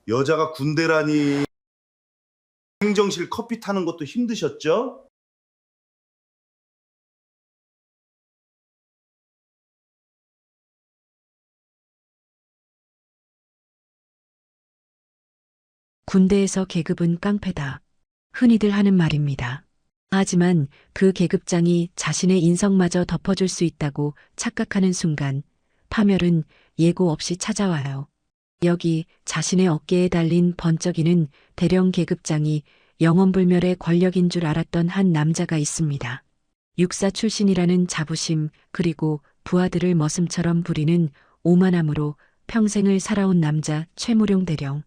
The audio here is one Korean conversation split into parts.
여자가 군대라니 행정실 커피 타는 것도 힘드셨죠? 군대에서 계급은 깡패다. 흔히들 하는 말입니다. 하지만 그 계급장이 자신의 인성마저 덮어줄 수 있다고 착각하는 순간 파멸은 예고 없이 찾아와요. 여기 자신의 어깨에 달린 번쩍이는 대령 계급장이 영원불멸의 권력인 줄 알았던 한 남자가 있습니다. 육사 출신이라는 자부심 그리고 부하들을 머슴처럼 부리는 오만함으로 평생을 살아온 남자 최무룡 대령.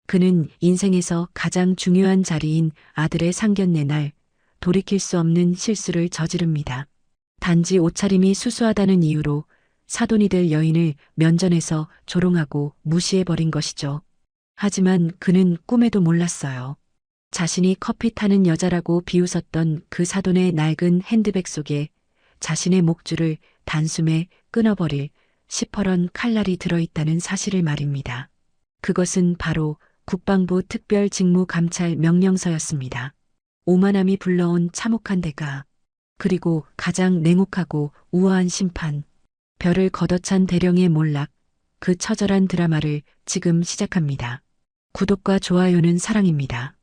그는 인생에서 가장 중요한 자리인 아들의 상견례 날 돌이킬 수 없는 실수를 저지릅니다. 단지 옷차림이 수수하다는 이유로 사돈이 될 여인을 면전에서 조롱하고 무시해버린 것이죠. 하지만 그는 꿈에도 몰랐어요. 자신이 커피 타는 여자라고 비웃었던 그 사돈의 낡은 핸드백 속에 자신의 목줄을 단숨에 끊어버릴 시퍼런 칼날이 들어있다는 사실을 말입니다. 그것은 바로 국방부 특별직무감찰 명령서였습니다. 오만함이 불러온 참혹한 대가, 그리고 가장 냉혹하고 우아한 심판, 별을 걷어찬 대령의 몰락, 그 처절한 드라마를 지금 시작합니다. 구독과 좋아요는 사랑입니다.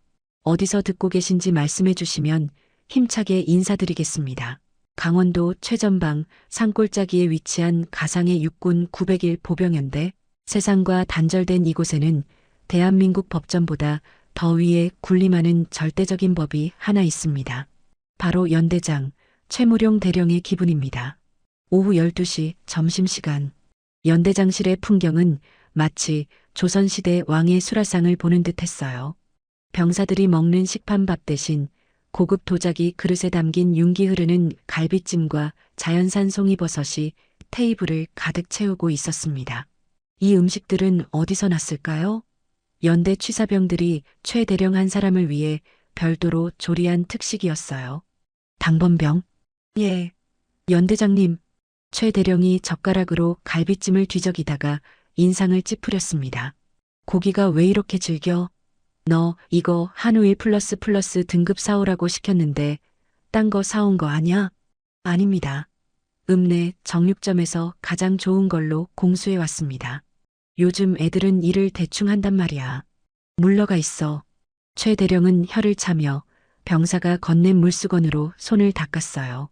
어디서 듣고 계신지 말씀해 주시면 힘차게 인사드리겠습니다. 강원도 최전방 산골짜기에 위치한 가상의 육군 901 보병연대, 세상과 단절된 이곳에는 대한민국 법전보다 더 위에 군림하는 절대적인 법이 하나 있습니다. 바로 연대장 최무룡 대령의 기분입니다. 오후 12시 점심시간. 연대장실의 풍경은 마치 조선시대 왕의 수라상을 보는 듯 했어요. 병사들이 먹는 식판밥 대신 고급 도자기 그릇에 담긴 윤기 흐르는 갈비찜과 자연산 송이버섯이 테이블을 가득 채우고 있었습니다. 이 음식들은 어디서 났을까요? 연대 취사병들이 최 대령 한 사람을 위해 별도로 조리한 특식이었어요. 당번병? 예. 연대장님. 최 대령이 젓가락으로 갈비찜을 뒤적이다가 인상을 찌푸렸습니다. 고기가 왜 이렇게 질겨? 너 이거 한우일 플러스 등급 사오라고 시켰는데 딴 거 사온 거 아냐? 아닙니다. 읍내 정육점에서 가장 좋은 걸로 공수해 왔습니다. 요즘 애들은 일을 대충 한단 말이야. 물러가 있어. 최 대령은 혀를 차며 병사가 건넨 물수건으로 손을 닦았어요.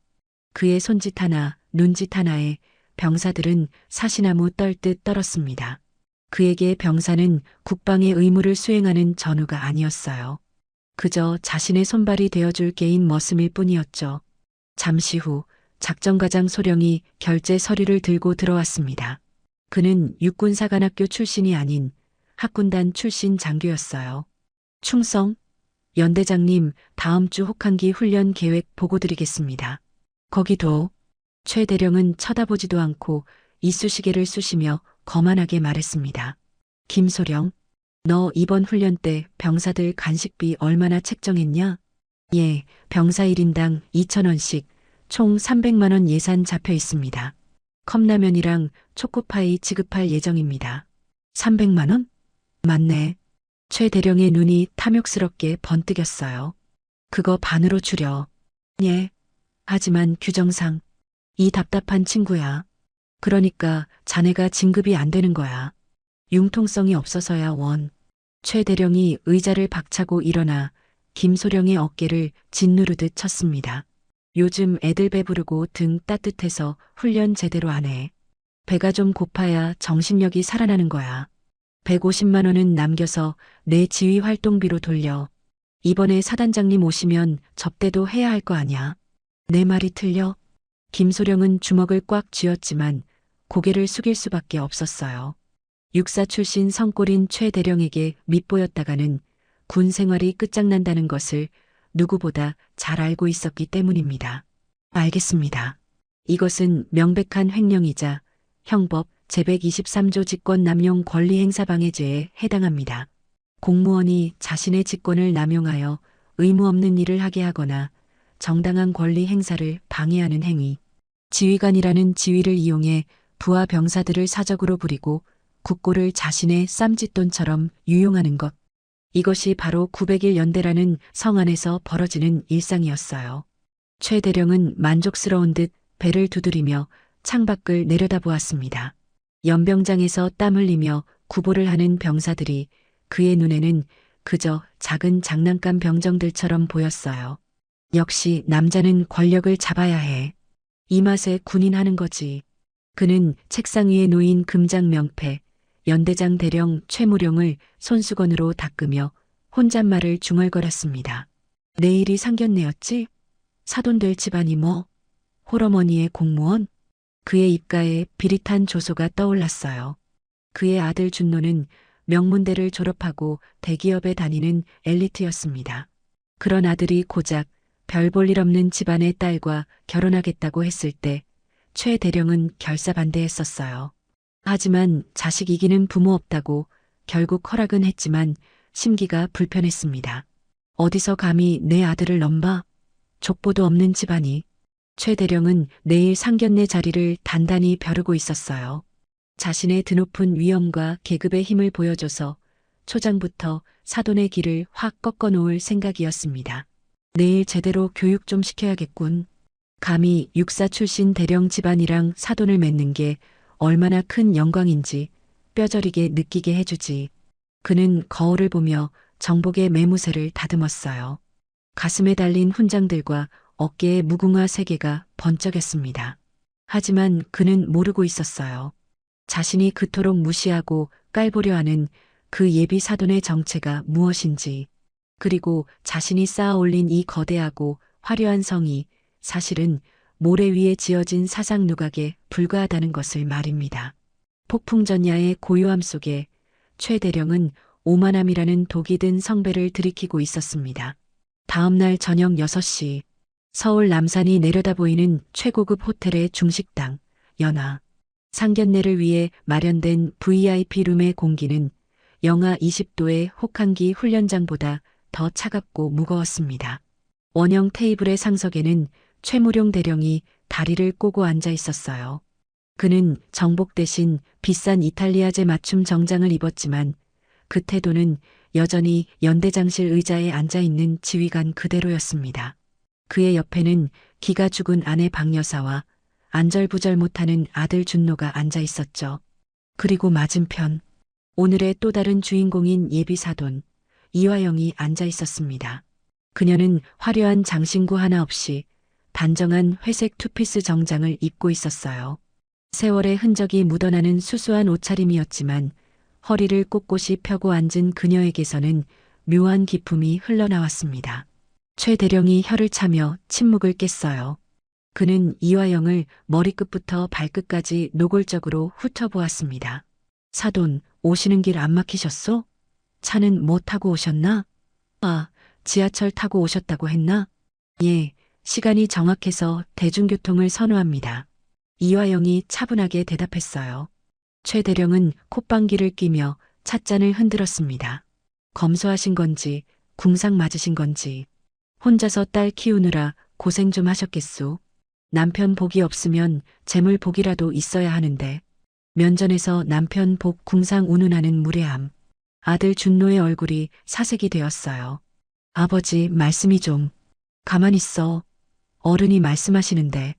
그의 손짓 하나, 눈짓 하나에 병사들은 사시나무 떨듯 떨었습니다. 그에게 병사는 국방의 의무를 수행하는 전우가 아니었어요. 그저 자신의 손발이 되어줄 개인 머슴일 뿐이었죠. 잠시 후 작전과장 소령이 결제 서류를 들고 들어왔습니다. 그는 육군사관학교 출신이 아닌 학군단 출신 장교였어요. 충성, 연대장님 다음 주 혹한기 훈련 계획 보고 드리겠습니다. 거기도. 최 대령은 쳐다보지도 않고 이쑤시개를 쑤시며 거만하게 말했습니다. 김소령, 너 이번 훈련 때 병사들 간식비 얼마나 책정했냐? 예, 병사 1인당 2,000원씩 총 300만 원 예산 잡혀 있습니다. 컵라면이랑 초코파이 지급할 예정입니다. 300만 원? 맞네. 최 대령의 눈이 탐욕스럽게 번뜩였어요. 그거 반으로 줄여. 예. 하지만 규정상 이 답답한 친구야. 그러니까 자네가 진급이 안 되는 거야. 융통성이 없어서야 원. 최 대령이 의자를 박차고 일어나 김소령의 어깨를 짓누르듯 쳤습니다. 요즘 애들 배부르고 등 따뜻해서 훈련 제대로 안 해. 배가 좀 고파야 정신력이 살아나는 거야. 150만 원은 남겨서 내 지휘 활동비로 돌려. 이번에 사단장님 오시면 접대도 해야 할 거 아냐. 내 말이 틀려? 김소령은 주먹을 꽉 쥐었지만 고개를 숙일 수밖에 없었어요. 육사 출신 성골인 최 대령에게 밉보였다가는 군 생활이 끝장난다는 것을 누구보다 잘 알고 있었기 때문입니다. 알겠습니다. 이것은 명백한 횡령이자 형법 제123조 직권 남용 권리 행사 방해죄에 해당합니다. 공무원이 자신의 직권을 남용하여 의무 없는 일을 하게 하거나 정당한 권리 행사를 방해하는 행위. 지휘관이라는 지위를 이용해 부하 병사들을 사적으로 부리고 국고를 자신의 쌈짓돈처럼 유용하는 것. 이것이 바로 900일 연대라는 성 안에서 벌어지는 일상이었어요. 최 대령은 만족스러운 듯 배를 두드리며 창밖을 내려다보았습니다. 연병장에서 땀 흘리며 구보를 하는 병사들이 그의 눈에는 그저 작은 장난감 병정들처럼 보였어요. 역시 남자는 권력을 잡아야 해. 이 맛에 군인하는 거지. 그는 책상 위에 놓인 금장 명패, 연대장 대령 최무룡을 손수건으로 닦으며 혼잣말을 중얼거렸습니다. 내일이 상견례였지? 사돈 될 집안이 뭐? 홀어머니의 공무원? 그의 입가에 비릿한 조소가 떠올랐어요. 그의 아들 준노는 명문대를 졸업하고 대기업에 다니는 엘리트였습니다. 그런 아들이 고작 별 볼 일 없는 집안의 딸과 결혼하겠다고 했을 때 최 대령은 결사반대했었어요. 하지만 자식 이기는 부모 없다고 결국 허락은 했지만 심기가 불편했습니다. 어디서 감히 내 아들을 넘봐? 족보도 없는 집안이. 최 대령은 내일 상견례 자리를 단단히 벼르고 있었어요. 자신의 드높은 위엄과 계급의 힘을 보여줘서 초장부터 사돈의 길을 확 꺾어놓을 생각이었습니다. 내일 제대로 교육 좀 시켜야겠군. 감히 육사 출신 대령 집안이랑 사돈을 맺는 게 얼마나 큰 영광인지 뼈저리게 느끼게 해주지. 그는 거울을 보며 정복의 매무새를 다듬었어요. 가슴에 달린 훈장들과 어깨의 무궁화 세계가 번쩍였습니다. 하지만 그는 모르고 있었어요. 자신이 그토록 무시하고 깔보려 하는 그 예비 사돈의 정체가 무엇인지, 그리고 자신이 쌓아 올린 이 거대하고 화려한 성이 사실은 모래 위에 지어진 사상 누각에 불과하다는 것을 말입니다. 폭풍전야의 고요함 속에 최 대령은 오만함이라는 독이 든 성배를 들이키고 있었습니다. 다음 날 저녁 6시, 서울 남산이 내려다 보이는 최고급 호텔의 중식당, 연화. 상견례를 위해 마련된 VIP 룸의 공기는 영하 20도의 혹한기 훈련장보다 더 차갑고 무거웠습니다. 원형 테이블의 상석에는 최무룡 대령이 다리를 꼬고 앉아 있었어요. 그는 정복 대신 비싼 이탈리아제 맞춤 정장을 입었지만 그 태도는 여전히 연대장실 의자에 앉아 있는 지휘관 그대로였습니다. 그의 옆에는 기가 죽은 아내 박여사와 안절부절 못하는 아들 준노가 앉아 있었죠. 그리고 맞은편, 오늘의 또 다른 주인공인 예비사돈 이화영이 앉아 있었습니다. 그녀는 화려한 장신구 하나 없이 단정한 회색 투피스 정장을 입고 있었어요. 세월의 흔적이 묻어나는 수수한 옷차림이었지만 허리를 꼿꼿이 펴고 앉은 그녀에게서는 묘한 기품이 흘러나왔습니다. 최 대령이 혀를 차며 침묵을 깼어요. 그는 이화영을 머리끝부터 발끝까지 노골적으로 훑어보았습니다. 사돈, 오시는 길 안 막히셨소? 차는 뭐 타고 오셨나? 아, 지하철 타고 오셨다고 했나? 예, 시간이 정확해서 대중교통을 선호합니다. 이화영이 차분하게 대답했어요. 최 대령은 콧방귀를 뀌며 찻잔을 흔들었습니다. 검소하신 건지 궁상 맞으신 건지 혼자서 딸 키우느라 고생 좀 하셨겠소. 남편 복이 없으면 재물 복이라도 있어야 하는데 면전에서 남편 복 궁상 운운하는 무례함. 아들 준노의 얼굴이 사색이 되었어요. 아버지 말씀이 좀 가만히 있어. 어른이 말씀하시는데.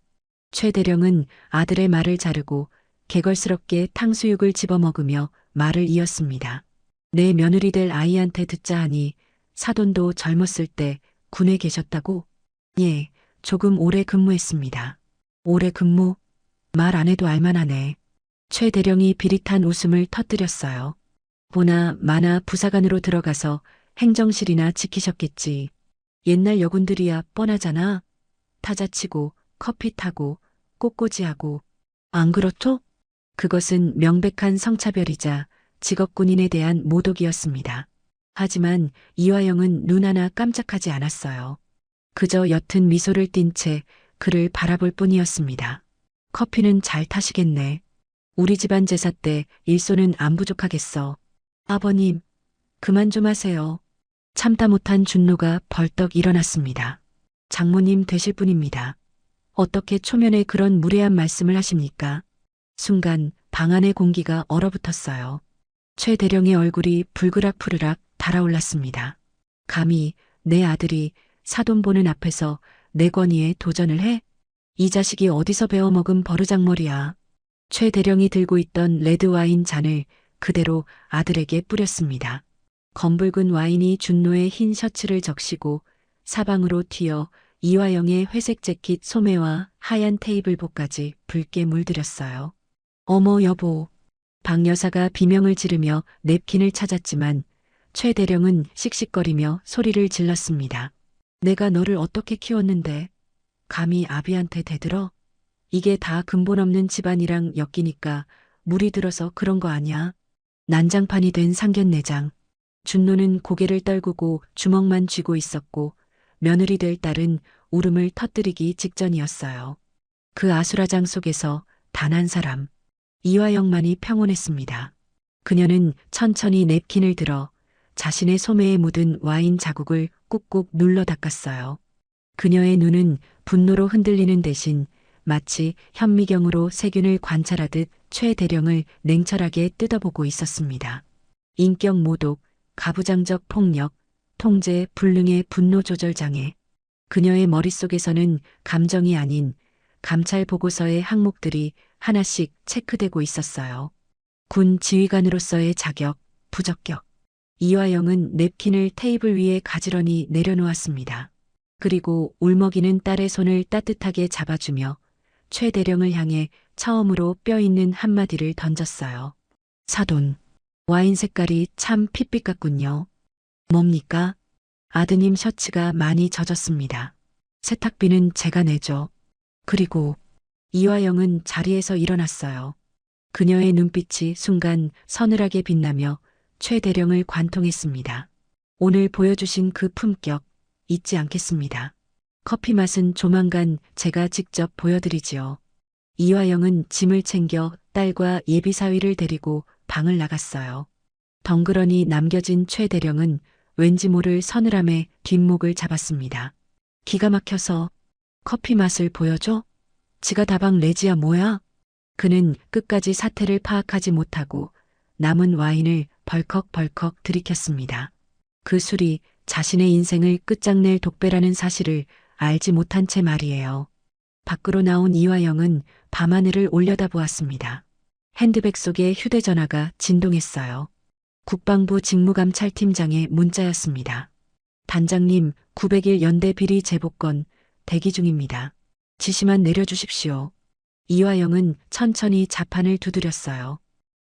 최 대령은 아들의 말을 자르고 개걸스럽게 탕수육을 집어먹으며 말을 이었습니다. 내 며느리 될 아이한테 듣자 하니 사돈도 젊었을 때 군에 계셨다고? 예, 조금 오래 근무했습니다. 오래 근무? 말 안 해도 알만하네. 최 대령이 비릿한 웃음을 터뜨렸어요. 보나 마나 부사관으로 들어가서 행정실이나 지키셨겠지. 옛날 여군들이야 뻔하잖아. 타자치고 커피 타고 꽃꽂이하고. 안 그렇죠? 그것은 명백한 성차별이자 직업군인에 대한 모독이었습니다. 하지만 이화영은 눈 하나 깜짝하지 않았어요. 그저 옅은 미소를 띤 채 그를 바라볼 뿐이었습니다. 커피는 잘 타시겠네. 우리 집안 제사 때 일손은 안 부족하겠어. 아버님, 그만 좀 하세요. 참다 못한 준노가 벌떡 일어났습니다. 장모님 되실 분입니다. 어떻게 초면에 그런 무례한 말씀을 하십니까? 순간 방 안의 공기가 얼어붙었어요. 최 대령의 얼굴이 불그락푸르락 달아올랐습니다. 감히 내 아들이 사돈 보는 앞에서 내 권위에 도전을 해? 이 자식이 어디서 배워먹은 버르장머리야. 최 대령이 들고 있던 레드와인 잔을 그대로 아들에게 뿌렸습니다. 검붉은 와인이 준노의 흰 셔츠를 적시고 사방으로 튀어 이화영의 회색 재킷 소매와 하얀 테이블복까지 붉게 물들였어요. 어머 여보. 박 여사가 비명을 지르며 냅킨을 찾았지만 최 대령은 씩씩거리며 소리를 질렀습니다. 내가 너를 어떻게 키웠는데 감히 아비한테 대들어? 이게 다 근본 없는 집안이랑 엮이니까 물이 들어서 그런 거 아니야. 난장판이 된 상견례장. 준노는 고개를 떨구고 주먹만 쥐고 있었고 며느리 될 딸은 울음을 터뜨리기 직전이었어요. 그 아수라장 속에서 단 한 사람, 이화영만이 평온했습니다. 그녀는 천천히 냅킨을 들어 자신의 소매에 묻은 와인 자국을 꾹꾹 눌러 닦았어요. 그녀의 눈은 분노로 흔들리는 대신 마치 현미경으로 세균을 관찰하듯 최 대령을 냉철하게 뜯어보고 있었습니다. 인격 모독, 가부장적 폭력, 통제 불능의 분노 조절 장애. 그녀의 머릿속에서는 감정이 아닌 감찰 보고서의 항목들이 하나씩 체크되고 있었어요. 군 지휘관으로서의 자격, 부적격. 이화영은 냅킨을 테이블 위에 가지런히 내려놓았습니다. 그리고 울먹이는 딸의 손을 따뜻하게 잡아주며 최 대령을 향해 처음으로 뼈 있는 한마디를 던졌어요. 사돈, 와인 색깔이 참 핏빛 같군요. 뭡니까? 아드님 셔츠가 많이 젖었습니다. 세탁비는 제가 내죠. 그리고 이화영은 자리에서 일어났어요. 그녀의 눈빛이 순간 서늘하게 빛나며 최 대령을 관통했습니다. 오늘 보여주신 그 품격 잊지 않겠습니다. 커피 맛은 조만간 제가 직접 보여드리지요. 이화영은 짐을 챙겨 딸과 예비사위를 데리고 방을 나갔어요. 덩그러니 남겨진 최 대령은 왠지 모를 서늘함에 뒷목을 잡았습니다. 기가 막혀서 커피 맛을 보여줘? 지가 다방 레지야 뭐야? 그는 끝까지 사태를 파악하지 못하고 남은 와인을 벌컥벌컥 들이켰습니다. 그 술이 자신의 인생을 끝장낼 독배라는 사실을 알지 못한 채 말이에요. 밖으로 나온 이화영은 밤하늘을 올려다보았습니다. 핸드백 속에 휴대전화가 진동했어요. 국방부 직무감찰팀장의 문자였습니다. 단장님, 900일 연대 비리 제보건 대기 중입니다. 지시만 내려주십시오. 이화영은 천천히 자판을 두드렸어요.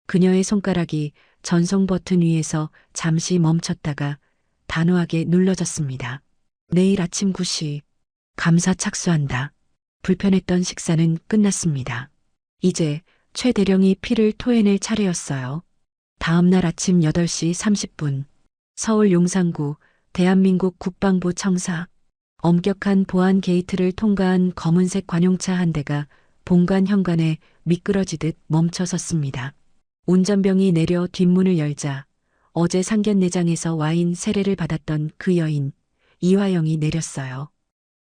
그녀의 손가락이 전송 버튼 위에서 잠시 멈췄다가 단호하게 눌러졌습니다. 내일 아침 9시. 감사 착수한다. 불편했던 식사는 끝났습니다. 이제 최 대령이 피를 토해낼 차례였어요. 다음 날 아침 8시 30분. 서울 용산구 대한민국 국방부 청사. 엄격한 보안 게이트를 통과한 검은색 관용차 한 대가 본관 현관에 미끄러지듯 멈춰 섰습니다. 운전병이 내려 뒷문을 열자 어제 상견례장에서 와인 세례를 받았던 그 여인 이화영이 내렸어요.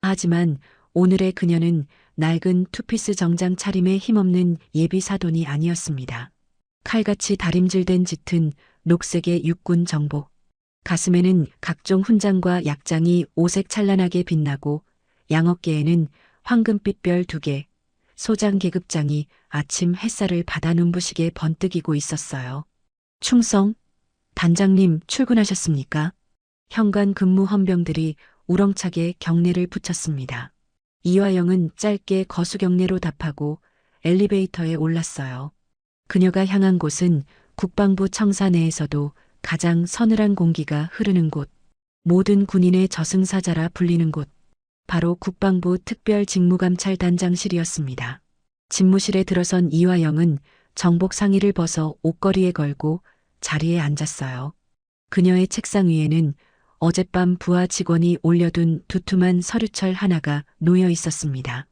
하지만 오늘의 그녀는 낡은 투피스 정장 차림에 힘없는 예비 사돈이 아니었습니다. 칼같이 다림질된 짙은 녹색의 육군 정복. 가슴에는 각종 훈장과 약장이 오색 찬란하게 빛나고 양어깨에는 황금빛 별 2개, 소장 계급장이 아침 햇살을 받아 눈부시게 번뜩이고 있었어요. 충성, 단장님 출근하셨습니까? 현관 근무 헌병들이 우렁차게 경례를 붙였습니다. 이화영은 짧게 거수경례로 답하고 엘리베이터에 올랐어요. 그녀가 향한 곳은 국방부 청사 내에서도 가장 서늘한 공기가 흐르는 곳, 모든 군인의 저승사자라 불리는 곳, 바로 국방부 특별직무감찰단장실이었습니다. 집무실에 들어선 이화영은 정복 상의를 벗어 옷걸이에 걸고 자리에 앉았어요. 그녀의 책상 위에는 어젯밤 부하 직원이 올려둔 두툼한 서류철 하나가 놓여 있었습니다.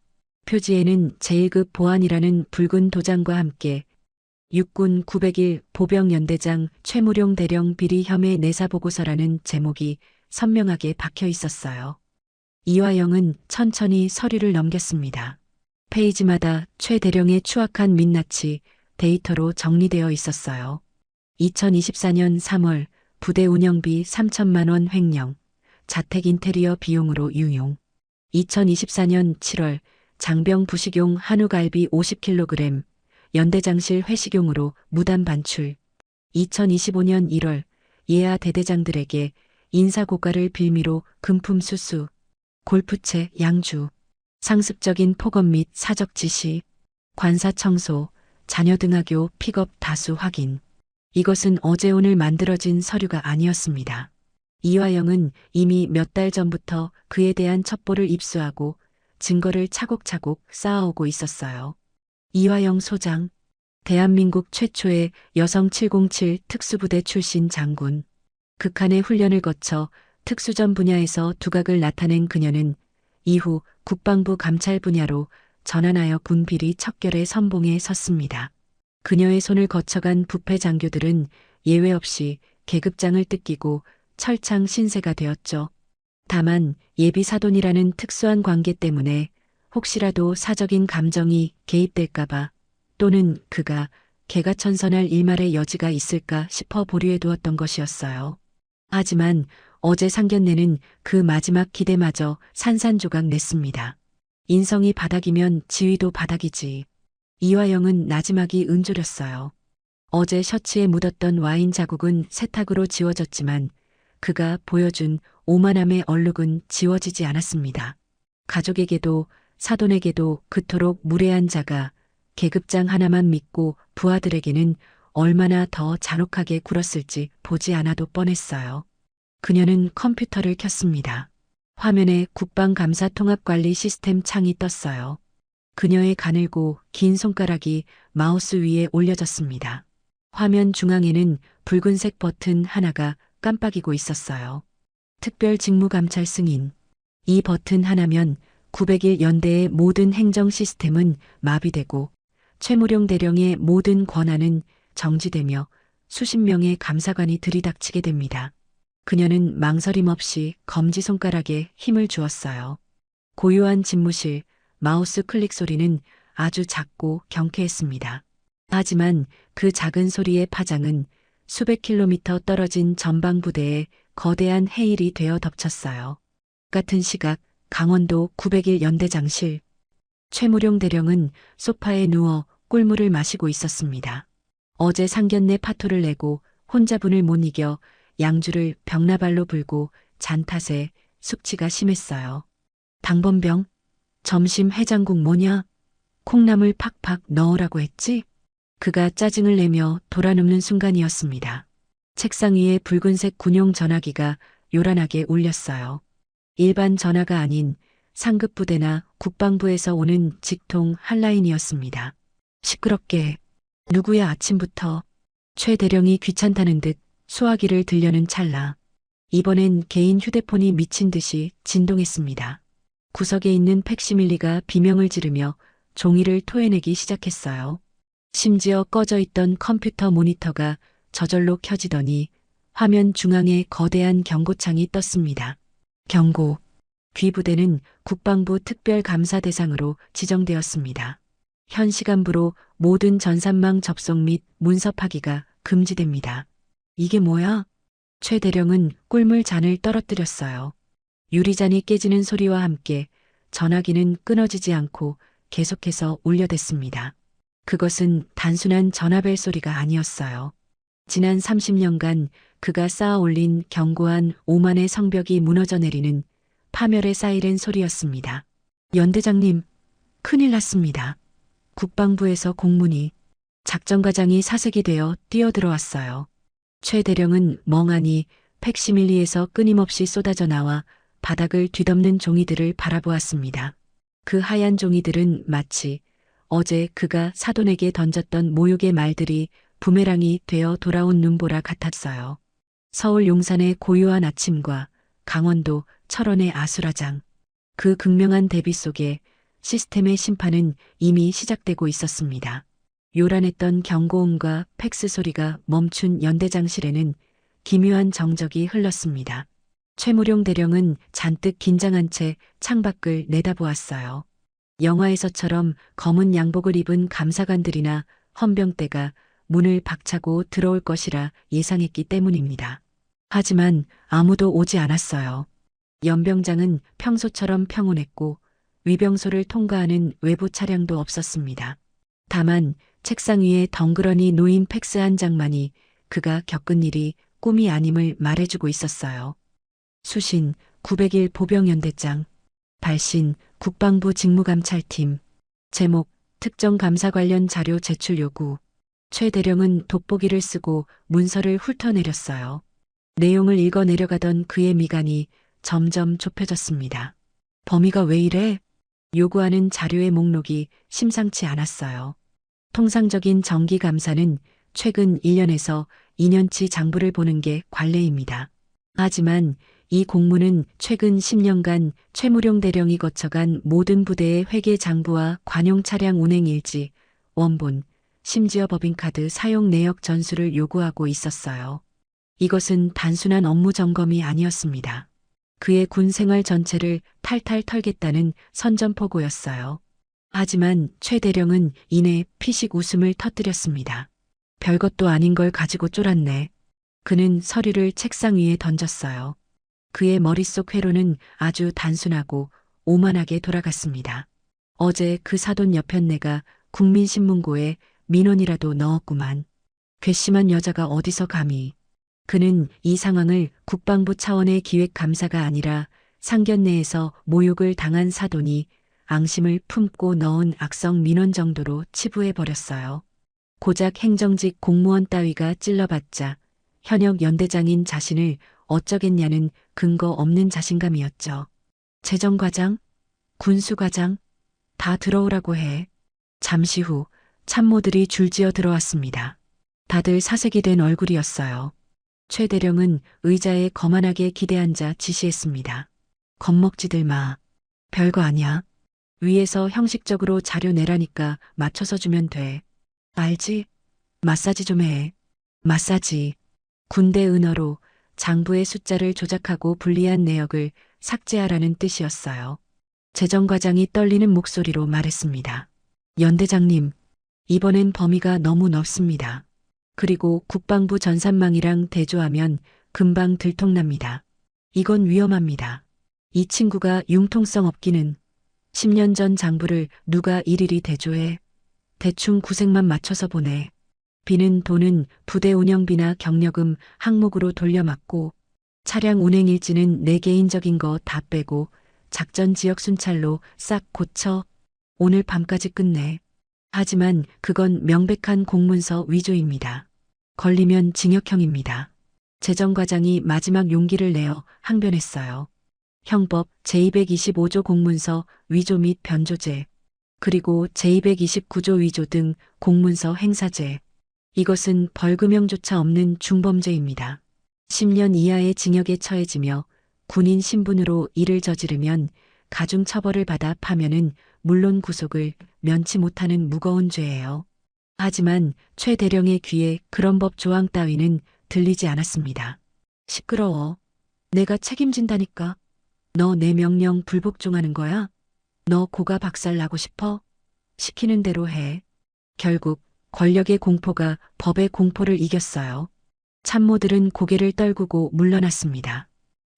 표지에는 제1급 보안이라는 붉은 도장과 함께 육군 901 보병연대장 최무룡 대령 비리 혐의 내사보고서라는 제목이 선명하게 박혀 있었어요. 이화영은 천천히 서류를 넘겼습니다. 페이지마다 최 대령의 추악한 민낯이 데이터로 정리되어 있었어요. 2024년 3월 부대 운영비 3천만 원 횡령, 자택 인테리어 비용으로 유용. 2024년 7월 장병 부식용 한우갈비 50kg, 연대장실 회식용으로 무단 반출. 2025년 1월 예하 대대장들에게 인사고과를 빌미로 금품 수수, 골프채 양주, 상습적인 폭언 및 사적 지시, 관사 청소, 자녀 등하교 픽업 다수 확인. 이것은 어제 오늘 만들어진 서류가 아니었습니다. 이화영은 이미 몇 달 전부터 그에 대한 첩보를 입수하고 증거를 차곡차곡 쌓아오고 있었어요. 이화영 소장, 대한민국 최초의 여성 707 특수부대 출신 장군. 극한의 훈련을 거쳐 특수전 분야에서 두각을 나타낸 그녀는 이후 국방부 감찰 분야로 전환하여 군 비리 척결의 선봉에 섰습니다. 그녀의 손을 거쳐간 부패 장교들은 예외 없이 계급장을 뜯기고 철창 신세가 되었죠. 다만 예비 사돈이라는 특수한 관계 때문에 혹시라도 사적인 감정이 개입될까봐 또는 그가 개가천선할 일말의 여지가 있을까 싶어 보류해두었던 것이었어요. 하지만 어제 상견례는 그 마지막 기대마저 산산조각 냈습니다. 인성이 바닥이면 지위도 바닥이지. 이화영은 나지막이 은졸였어요. 어제 셔츠에 묻었던 와인 자국은 세탁으로 지워졌지만 그가 보여준 오만함의 얼룩은 지워지지 않았습니다. 가족에게도 사돈에게도 그토록 무례한 자가 계급장 하나만 믿고 부하들에게는 얼마나 더 잔혹하게 굴었을지 보지 않아도 뻔했어요. 그녀는 컴퓨터를 켰습니다. 화면에 국방감사통합관리 시스템 창이 떴어요. 그녀의 가늘고 긴 손가락이 마우스 위에 올려졌습니다. 화면 중앙에는 붉은색 버튼 하나가 깜빡이고 있었어요. 특별 직무감찰 승인. 이 버튼 하나면 901 연대의 모든 행정 시스템은 마비되고 최무룡 대령의 모든 권한은 정지되며 수십 명의 감사관이 들이닥치게 됩니다. 그녀는 망설임 없이 검지손가락에 힘을 주었어요. 고요한 집무실, 마우스 클릭 소리는 아주 작고 경쾌했습니다. 하지만 그 작은 소리의 파장은 수백 킬로미터 떨어진 전방부대에 거대한 해일이 되어 덮쳤어요. 같은 시각 강원도 901 연대장실. 최무룡 대령은 소파에 누워 꿀물을 마시고 있었습니다. 어제 상견례 파토를 내고 혼자분을 못 이겨 양주를 벽나발로 불고 잔 탓에 숙취가 심했어요. 당번병, 점심 해장국 뭐냐? 콩나물 팍팍 넣으라고 했지? 그가 짜증을 내며 돌아눕는 순간이었습니다. 책상 위에 붉은색 군용 전화기가 요란하게 울렸어요. 일반 전화가 아닌 상급부대나 국방부에서 오는 직통 한라인이었습니다. 시끄럽게. 누구야 아침부터. 최 대령이 귀찮다는 듯 수화기를 들려는 찰나. 이번엔 개인 휴대폰이 미친 듯이 진동했습니다. 구석에 있는 팩시밀리가 비명을 지르며 종이를 토해내기 시작했어요. 심지어 꺼져 있던 컴퓨터 모니터가 저절로 켜지더니 화면 중앙에 거대한 경고창이 떴습니다. 경고. 귀부대는 국방부 특별감사 대상으로 지정되었습니다. 현 시간부로 모든 전산망 접속 및 문서 파기가 금지됩니다. 이게 뭐야? 최 대령은 꿀물 잔을 떨어뜨렸어요. 유리잔이 깨지는 소리와 함께 전화기는 끊어지지 않고 계속해서 울려댔습니다. 그것은 단순한 전화벨 소리가 아니었어요. 지난 30년간 그가 쌓아 올린 견고한 오만의 성벽이 무너져 내리는 파멸의 사이렌 소리였습니다. 연대장님, 큰일 났습니다. 국방부에서 공문이. 작전과장이 사색이 되어 뛰어들어왔어요. 최 대령은 멍하니 팩시밀리에서 끊임없이 쏟아져 나와 바닥을 뒤덮는 종이들을 바라보았습니다. 그 하얀 종이들은 마치 어제 그가 사돈에게 던졌던 모욕의 말들이 부메랑이 되어 돌아온 눈보라 같았어요. 서울 용산의 고요한 아침과 강원도 철원의 아수라장. 그 극명한 대비 속에 시스템의 심판은 이미 시작되고 있었습니다. 요란했던 경고음과 팩스 소리가 멈춘 연대장실에는 기묘한 정적이 흘렀습니다. 최무룡 대령은 잔뜩 긴장한 채 창밖을 내다보았어요. 영화에서처럼 검은 양복을 입은 감사관들이나 헌병대가 문을 박차고 들어올 것이라 예상했기 때문입니다. 하지만 아무도 오지 않았어요. 연병장은 평소처럼 평온했고 위병소를 통과하는 외부 차량도 없었습니다. 다만 책상 위에 덩그러니 놓인 팩스 한 장만이 그가 겪은 일이 꿈이 아님을 말해주고 있었어요. 수신 901 보병연대장, 발신 국방부 직무감찰팀, 제목 특정 감사 관련 자료 제출 요구. 최 대령은 돋보기를 쓰고 문서를 훑어내렸어요. 내용을 읽어 내려가던 그의 미간이 점점 좁혀졌습니다. 범위가 왜 이래? 요구하는 자료의 목록이 심상치 않았어요. 통상적인 정기 감사는 최근 1년에서 2년치 장부를 보는 게 관례입니다. 하지만 이 공문은 최근 10년간 최무룡 대령이 거쳐간 모든 부대의 회계 장부와 관용 차량 운행 일지, 원본, 심지어 법인카드 사용 내역 전수를 요구하고 있었어요. 이것은 단순한 업무 점검이 아니었습니다. 그의 군 생활 전체를 탈탈 털겠다는 선전포고였어요. 하지만 최 대령은 이내 피식 웃음을 터뜨렸습니다. 별것도 아닌 걸 가지고 쫄았네. 그는 서류를 책상 위에 던졌어요. 그의 머릿속 회로는 아주 단순하고 오만하게 돌아갔습니다. 어제 그 사돈 여편네가 국민신문고에 민원이라도 넣었구만. 괘씸한 여자가 어디서 감히. 그는 이 상황을 국방부 차원의 기획감사가 아니라 상견 내에서 모욕을 당한 사돈이 앙심을 품고 넣은 악성 민원 정도로 치부해버렸어요. 고작 행정직 공무원 따위가 찔러봤자 현역 연대장인 자신을 어쩌겠냐는 근거 없는 자신감이었죠. 재정과장, 군수과장, 다 들어오라고 해. 잠시 후 참모들이 줄지어 들어왔습니다. 다들 사색이 된 얼굴이었어요. 최 대령은 의자에 거만하게 기대앉아 지시했습니다. 겁먹지들 마. 별거 아니야. 위에서 형식적으로 자료 내라니까 맞춰서 주면 돼. 알지? 마사지 좀 해. 마사지. 군대 은어로 장부의 숫자를 조작하고 불리한 내역을 삭제하라는 뜻이었어요. 재정과장이 떨리는 목소리로 말했습니다. 연대장님, 이번엔 범위가 너무 넓습니다. 그리고 국방부 전산망이랑 대조하면 금방 들통납니다. 이건 위험합니다. 이 친구가 융통성 없기는 10년 전 장부를 누가 일일이 대조해. 대충 구색만 맞춰서 보내. 비는 돈은 부대 운영비나 경력금 항목으로 돌려막고 차량 운행 일지는 내 개인적인 거 다 빼고 작전 지역 순찰로 싹 고쳐. 오늘 밤까지 끝내. 하지만 그건 명백한 공문서 위조입니다. 걸리면 징역형입니다. 재정과장이 마지막 용기를 내어 항변했어요. 형법 제225조 공문서 위조 및 변조죄, 그리고 제229조 위조 등 공문서 행사죄. 이것은 벌금형조차 없는 중범죄입니다. 10년 이하의 징역에 처해지며 군인 신분으로 이를 저지르면 가중처벌을 받아 파면은 물론 구속을 면치 못하는 무거운 죄예요. 하지만 최 대령의 귀에 그런 법 조항 따위는 들리지 않았습니다. 시끄러워. 내가 책임진다니까. 너 내 명령 불복종하는 거야? 너 고가 박살 나고 싶어? 시키는 대로 해. 결국 권력의 공포가 법의 공포를 이겼어요. 참모들은 고개를 떨구고 물러났습니다.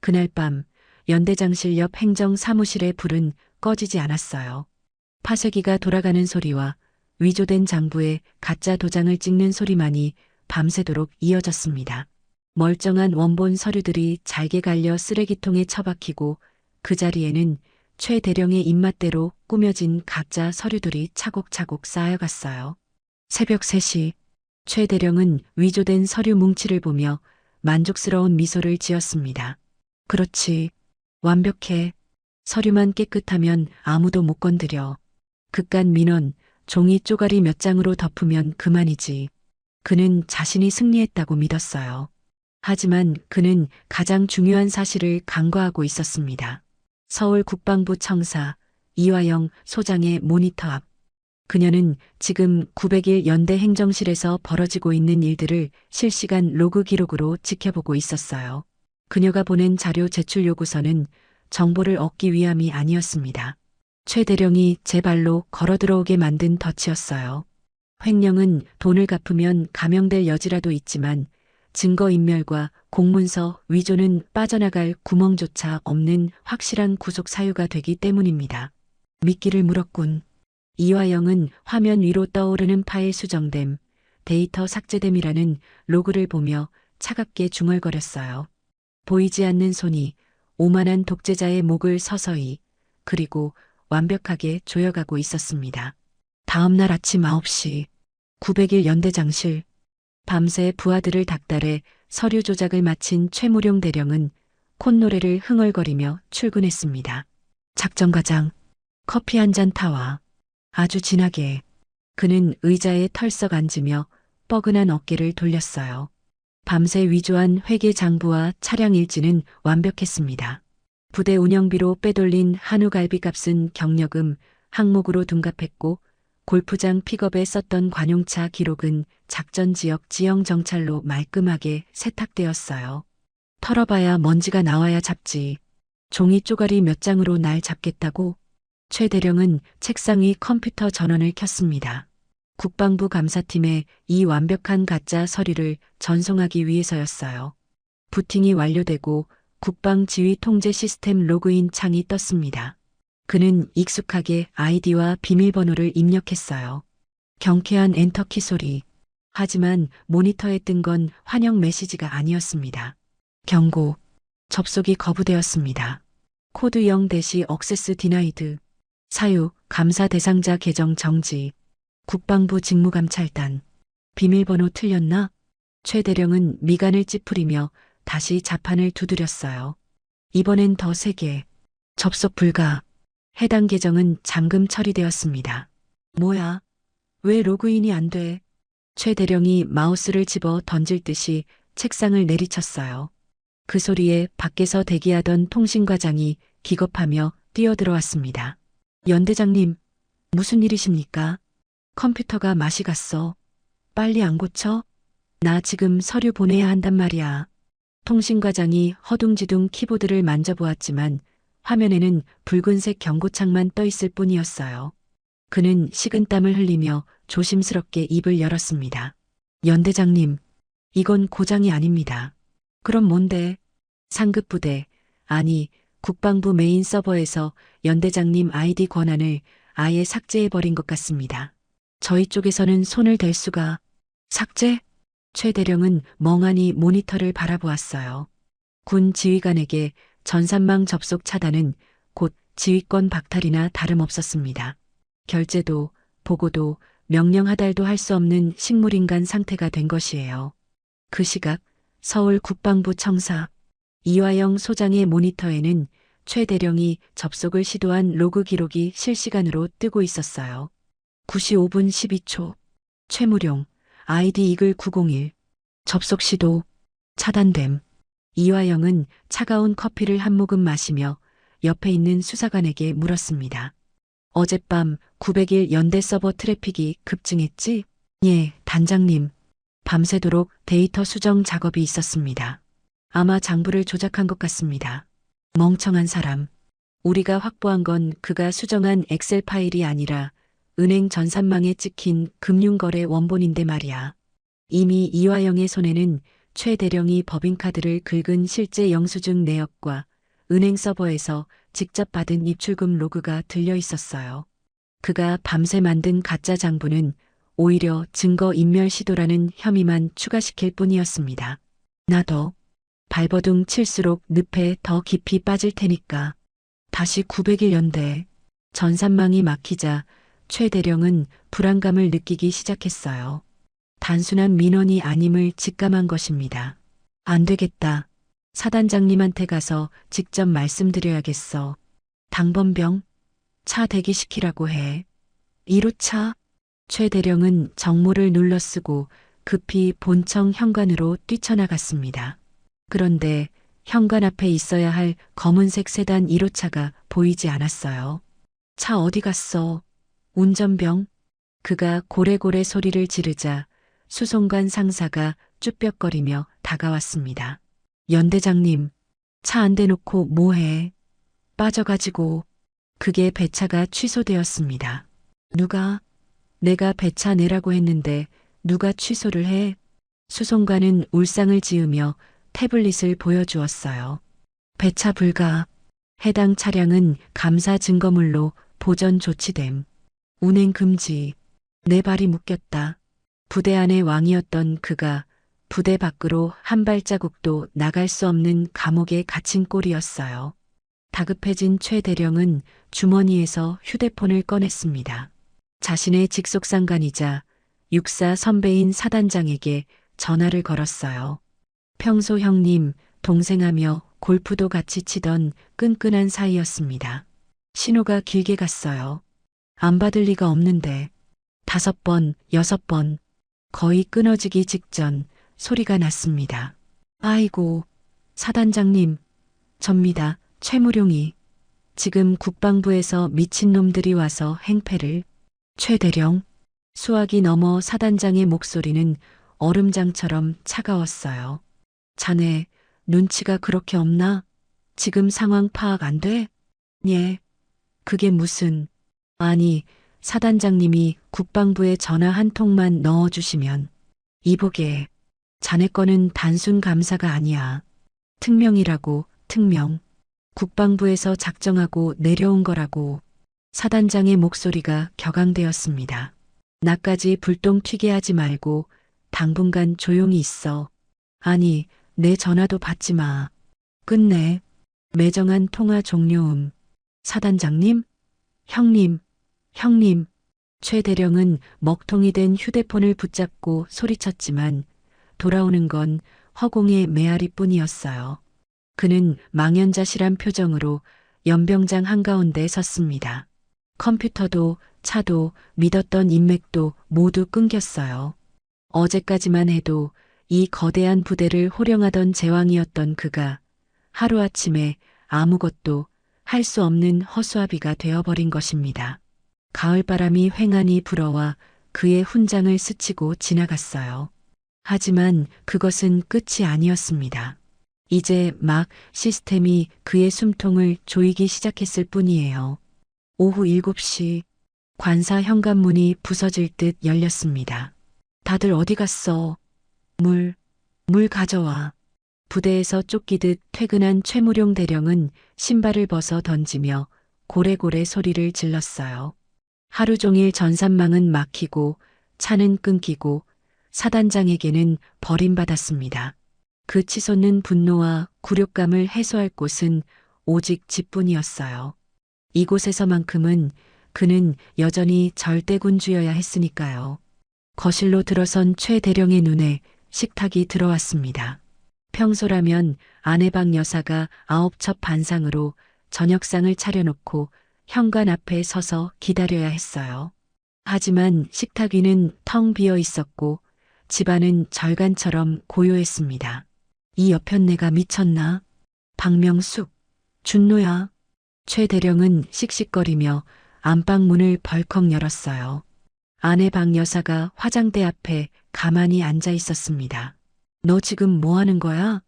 그날 밤 연대장실 옆 행정사무실의 불은 꺼지지 않았어요. 파쇄기가 돌아가는 소리와 위조된 장부에 가짜 도장을 찍는 소리만이 밤새도록 이어졌습니다. 멀쩡한 원본 서류들이 잘게 갈려 쓰레기통에 처박히고 그 자리에는 최 대령의 입맛대로 꾸며진 가짜 서류들이 차곡차곡 쌓여갔어요. 새벽 3시 최 대령은 위조된 서류 뭉치를 보며 만족스러운 미소를 지었습니다. 그렇지. 완벽해. 서류만 깨끗하면 아무도 못 건드려. 그깟 민원, 종이 쪼가리 몇 장으로 덮으면 그만이지. 그는 자신이 승리했다고 믿었어요. 하지만 그는 가장 중요한 사실을 간과하고 있었습니다. 서울 국방부 청사 이화영 소장의 모니터 앞. 그녀는 지금 901 연대 행정실에서 벌어지고 있는 일들을 실시간 로그 기록으로 지켜보고 있었어요. 그녀가 보낸 자료 제출 요구서는 정보를 얻기 위함이 아니었습니다. 최 대령이 제 발로 걸어 들어오게 만든 덫이었어요. 횡령은 돈을 갚으면 감형될 여지라도 있지만 증거인멸과 공문서 위조는 빠져나갈 구멍조차 없는 확실한 구속 사유가 되기 때문입니다. 미끼를 물었군. 이화영은 화면 위로 떠오르는 파일 수정됨, 데이터 삭제됨이라는 로그를 보며 차갑게 중얼거렸어요. 보이지 않는 손이 오만한 독재자의 목을 서서히 그리고 완벽하게 조여가고 있었습니다. 다음 날 아침 9시 901 연대장실. 밤새 부하들을 닥달해 서류 조작을 마친 최무룡 대령은 콧노래를 흥얼거리며 출근했습니다. 작전과장, 커피 한 잔 타와. 아주 진하게. 그는 의자에 털썩 앉으며 뻐근한 어깨를 돌렸어요. 밤새 위조한 회계 장부와 차량 일지는 완벽했습니다. 부대 운영비로 빼돌린 한우 갈비값은 경력금 항목으로 둔갑했고 골프장 픽업에 썼던 관용차 기록은 작전 지역 지형 정찰로 말끔하게 세탁되었어요. 털어봐야 먼지가 나와야 잡지. 종이 쪼가리 몇 장으로 날 잡겠다고? 최 대령은 책상 위 컴퓨터 전원을 켰습니다. 국방부 감사팀에 이 완벽한 가짜 서류를 전송하기 위해서였어요. 부팅이 완료되고 국방지휘 통제 시스템 로그인 창이 떴습니다. 그는 익숙하게 아이디와 비밀번호를 입력했어요. 경쾌한 엔터키 소리. 하지만 모니터에 뜬 건 환영 메시지가 아니었습니다. 경고. 접속이 거부되었습니다. 코드 0 대시 억세스 디나이드. 사유, 감사 대상자 계정 정지. 국방부 직무감찰단. 비밀번호 틀렸나? 최 대령은 미간을 찌푸리며 다시 자판을 두드렸어요. 이번엔 더 세게. 접속 불가. 해당 계정은 잠금 처리되었습니다. 뭐야? 왜 로그인이 안 돼? 최 대령이 마우스를 집어 던질 듯이 책상을 내리쳤어요. 그 소리에 밖에서 대기하던 통신과장이 기겁하며 뛰어들어왔습니다. 연대장님, 무슨 일이십니까? 컴퓨터가 맛이 갔어. 빨리 안 고쳐? 나 지금 서류 보내야 한단 말이야. 통신과장이 허둥지둥 키보드를 만져보았지만 화면에는 붉은색 경고창만 떠 있을 뿐이었어요. 그는 식은땀을 흘리며 조심스럽게 입을 열었습니다. 연대장님, 이건 고장이 아닙니다. 그럼 뭔데? 상급부대, 아니 국방부 메인 서버에서 연대장님 아이디 권한을 아예 삭제해버린 것 같습니다. 저희 쪽에서는 손을 댈 수가. 삭제? 최 대령은 멍하니 모니터를 바라보았어요. 군 지휘관에게 전산망 접속 차단은 곧 지휘권 박탈이나 다름없었습니다. 결제도, 보고도, 명령 하달도 할 수 없는 식물인간 상태가 된 것이에요. 그 시각 서울 국방부 청사 이화영 소장의 모니터에는 최 대령이 접속을 시도한 로그 기록이 실시간으로 뜨고 있었어요. 9시 5분 12초. 최무룡, 아이디 이글 901. 접속 시도, 차단됨. 이화영은 차가운 커피를 한 모금 마시며 옆에 있는 수사관에게 물었습니다. 어젯밤 901 연대 서버 트래픽이 급증했지? 예, 단장님. 밤새도록 데이터 수정 작업이 있었습니다. 아마 장부를 조작한 것 같습니다. 멍청한 사람. 우리가 확보한 건 그가 수정한 엑셀 파일이 아니라 은행 전산망에 찍힌 금융거래 원본인데 말이야. 이미 이화영의 손에는 최 대령이 법인카드를 긁은 실제 영수증 내역과 은행 서버에서 직접 받은 입출금 로그가 들려 있었어요. 그가 밤새 만든 가짜 장부는 오히려 증거 인멸 시도라는 혐의만 추가시킬 뿐이었습니다. 나도 발버둥 칠수록 늪에 더 깊이 빠질 테니까. 다시 901 연대. 전산망이 막히자 최 대령은 불안감을 느끼기 시작했어요. 단순한 민원이 아님을 직감한 것입니다. 안 되겠다. 사단장님한테 가서 직접 말씀드려야겠어. 당번병, 차 대기시키라고 해. 1호차. 최 대령은 정모를 눌러쓰고 급히 본청 현관으로 뛰쳐나갔습니다. 그런데 현관 앞에 있어야 할 검은색 세단 1호차가 보이지 않았어요. 차 어디 갔어? 운전병? 그가 고래고래 소리를 지르자 수송관 상사가 쭈뼛거리며 다가왔습니다. 연대장님, 차 안 대놓고 뭐해? 빠져가지고. 그게 배차가 취소되었습니다. 누가? 내가 배차 내라고 했는데 누가 취소를 해? 수송관은 울상을 지으며 태블릿을 보여주었어요. 배차 불가. 해당 차량은 감사 증거물로 보전 조치됨. 운행 금지. 내 발이 묶였다. 부대 안의 왕이었던 그가 부대 밖으로 한 발자국도 나갈 수 없는 감옥에 갇힌 꼴이었어요. 다급해진 최 대령은 주머니에서 휴대폰을 꺼냈습니다. 자신의 직속상관이자 육사 선배인 사단장에게 전화를 걸었어요. 평소 형님, 동생하며 골프도 같이 치던 끈끈한 사이였습니다. 신호가 길게 갔어요. 안 받을 리가 없는데 5번, 6번, 거의 끊어지기 직전 소리가 났습니다. 아이고, 사단장님, 접니다. 최무룡이. 지금 국방부에서 미친놈들이 와서 행패를. 최 대령. 수화기 넘어 사단장의 목소리는 얼음장처럼 차가웠어요. 자네, 눈치가 그렇게 없나? 지금 상황 파악 안 돼? 예. 그게 무슨. 아니, 사단장님이 국방부에 전화 한 통만 넣어주시면. 이보게. 자네 거는 단순 감사가 아니야. 특명이라고, 특명. 국방부에서 작정하고 내려온 거라고. 사단장의 목소리가 격앙되었습니다. 나까지 불똥 튀게 하지 말고 당분간 조용히 있어. 아니, 내 전화도 받지 마. 끝내. 매정한 통화 종료음. 사단장님? 형님, 형님. 최 대령은 먹통이 된 휴대폰을 붙잡고 소리쳤지만 돌아오는 건 허공의 메아리뿐이었어요. 그는 망연자실한 표정으로 연병장 한가운데 섰습니다. 컴퓨터도 차도 믿었던 인맥도 모두 끊겼어요. 어제까지만 해도 이 거대한 부대를 호령하던 제왕이었던 그가 하루아침에 아무것도 할 수 없는 허수아비가 되어버린 것입니다. 가을바람이 횡하니 불어와 그의 훈장을 스치고 지나갔어요. 하지만 그것은 끝이 아니었습니다. 이제 막 시스템이 그의 숨통을 조이기 시작했을 뿐이에요. 오후 7시 관사 현관문이 부서질 듯 열렸습니다. 다들 어디 갔어? 물 가져와. 부대에서 쫓기듯 퇴근한 최무룡 대령은 신발을 벗어 던지며 고래고래 소리를 질렀어요. 하루 종일 전산망은 막히고 차는 끊기고 사단장에게는 버림받았습니다. 그 치솟는 분노와 굴욕감을 해소할 곳은 오직 집뿐이었어요. 이곳에서만큼은 그는 여전히 절대군주여야 했으니까요. 거실로 들어선 최 대령의 눈에 식탁이 들어왔습니다. 평소라면 아내방 여사가 9첩 반상으로 저녁상을 차려놓고 현관 앞에 서서 기다려야 했어요. 하지만 식탁 위는 텅 비어 있었고 집안은 절간처럼 고요했습니다. 이 여편네가 미쳤나? 박명숙, 준노야. 최 대령은 씩씩거리며 안방 문을 벌컥 열었어요. 아내 박 여사가 화장대 앞에 가만히 앉아 있었습니다. 너 지금 뭐 하는 거야?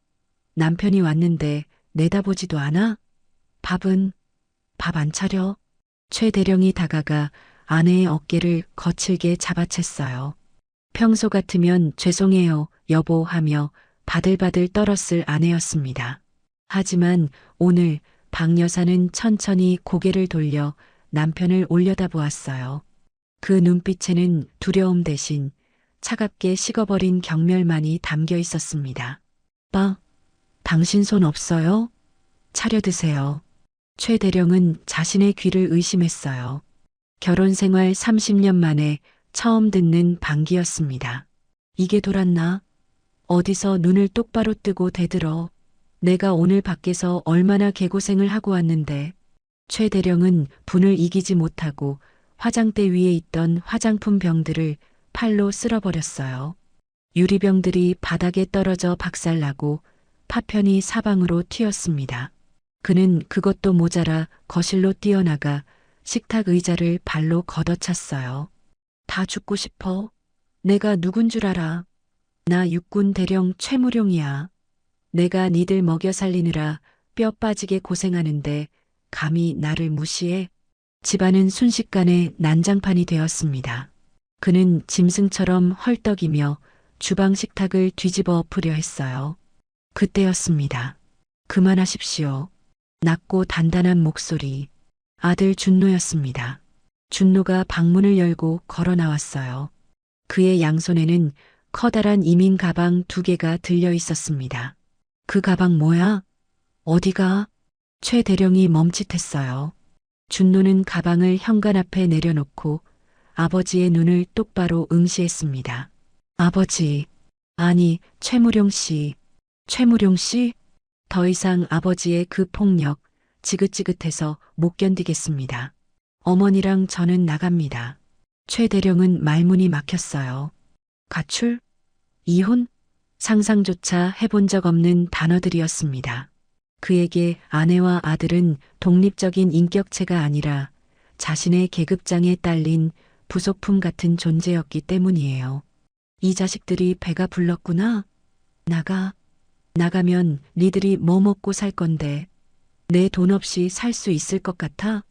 남편이 왔는데 내다보지도 않아? 밥은? 밥 안 차려? 최 대령이 다가가 아내의 어깨를 거칠게 잡아챘어요. 평소 같으면 죄송해요, 여보 하며 바들바들 떨었을 아내였습니다. 하지만 오늘 박 여사는 천천히 고개를 돌려 남편을 올려다보았어요. 그 눈빛에는 두려움 대신 차갑게 식어버린 경멸만이 담겨 있었습니다. 당신 손 없어요? 차려 드세요. 최 대령은 자신의 귀를 의심했어요. 결혼 생활 30년 만에 처음 듣는 방귀였습니다. 이게 돌았나? 어디서 눈을 똑바로 뜨고 대들어. 내가 오늘 밖에서 얼마나 개고생을 하고 왔는데. 최 대령은 분을 이기지 못하고 화장대 위에 있던 화장품 병들을 팔로 쓸어버렸어요. 유리병들이 바닥에 떨어져 박살나고 파편이 사방으로 튀었습니다. 그는 그것도 모자라 거실로 뛰어나가 식탁 의자를 발로 걷어찼어요. 다 죽고 싶어? 내가 누군 줄 알아? 나 육군 대령 최무룡이야. 내가 니들 먹여 살리느라 뼈 빠지게 고생하는데 감히 나를 무시해? 집안은 순식간에 난장판이 되었습니다. 그는 짐승처럼 헐떡이며 주방 식탁을 뒤집어 엎으려 했어요. 그때였습니다. 그만하십시오. 낮고 단단한 목소리. 아들 준노였습니다. 준노가 방문을 열고 걸어 나왔어요. 그의 양손에는 커다란 이민 가방 2개가 들려 있었습니다. 그 가방 뭐야? 어디가? 최 대령이 멈칫했어요. 준노는 가방을 현관 앞에 내려놓고 아버지의 눈을 똑바로 응시했습니다. 아버지, 아니, 최무룡 씨. 최무룡 씨? 더 이상 아버지의 그 폭력, 지긋지긋해서 못 견디겠습니다. 어머니랑 저는 나갑니다. 최 대령은 말문이 막혔어요. 가출? 이혼? 상상조차 해본 적 없는 단어들이었습니다. 그에게 아내와 아들은 독립적인 인격체가 아니라 자신의 계급장에 딸린 부속품 같은 존재였기 때문이에요. 이 자식들이 배가 불렀구나. 나가면 니들이 뭐 먹고 살 건데 내 돈 없이 살 수 있을 것 같아?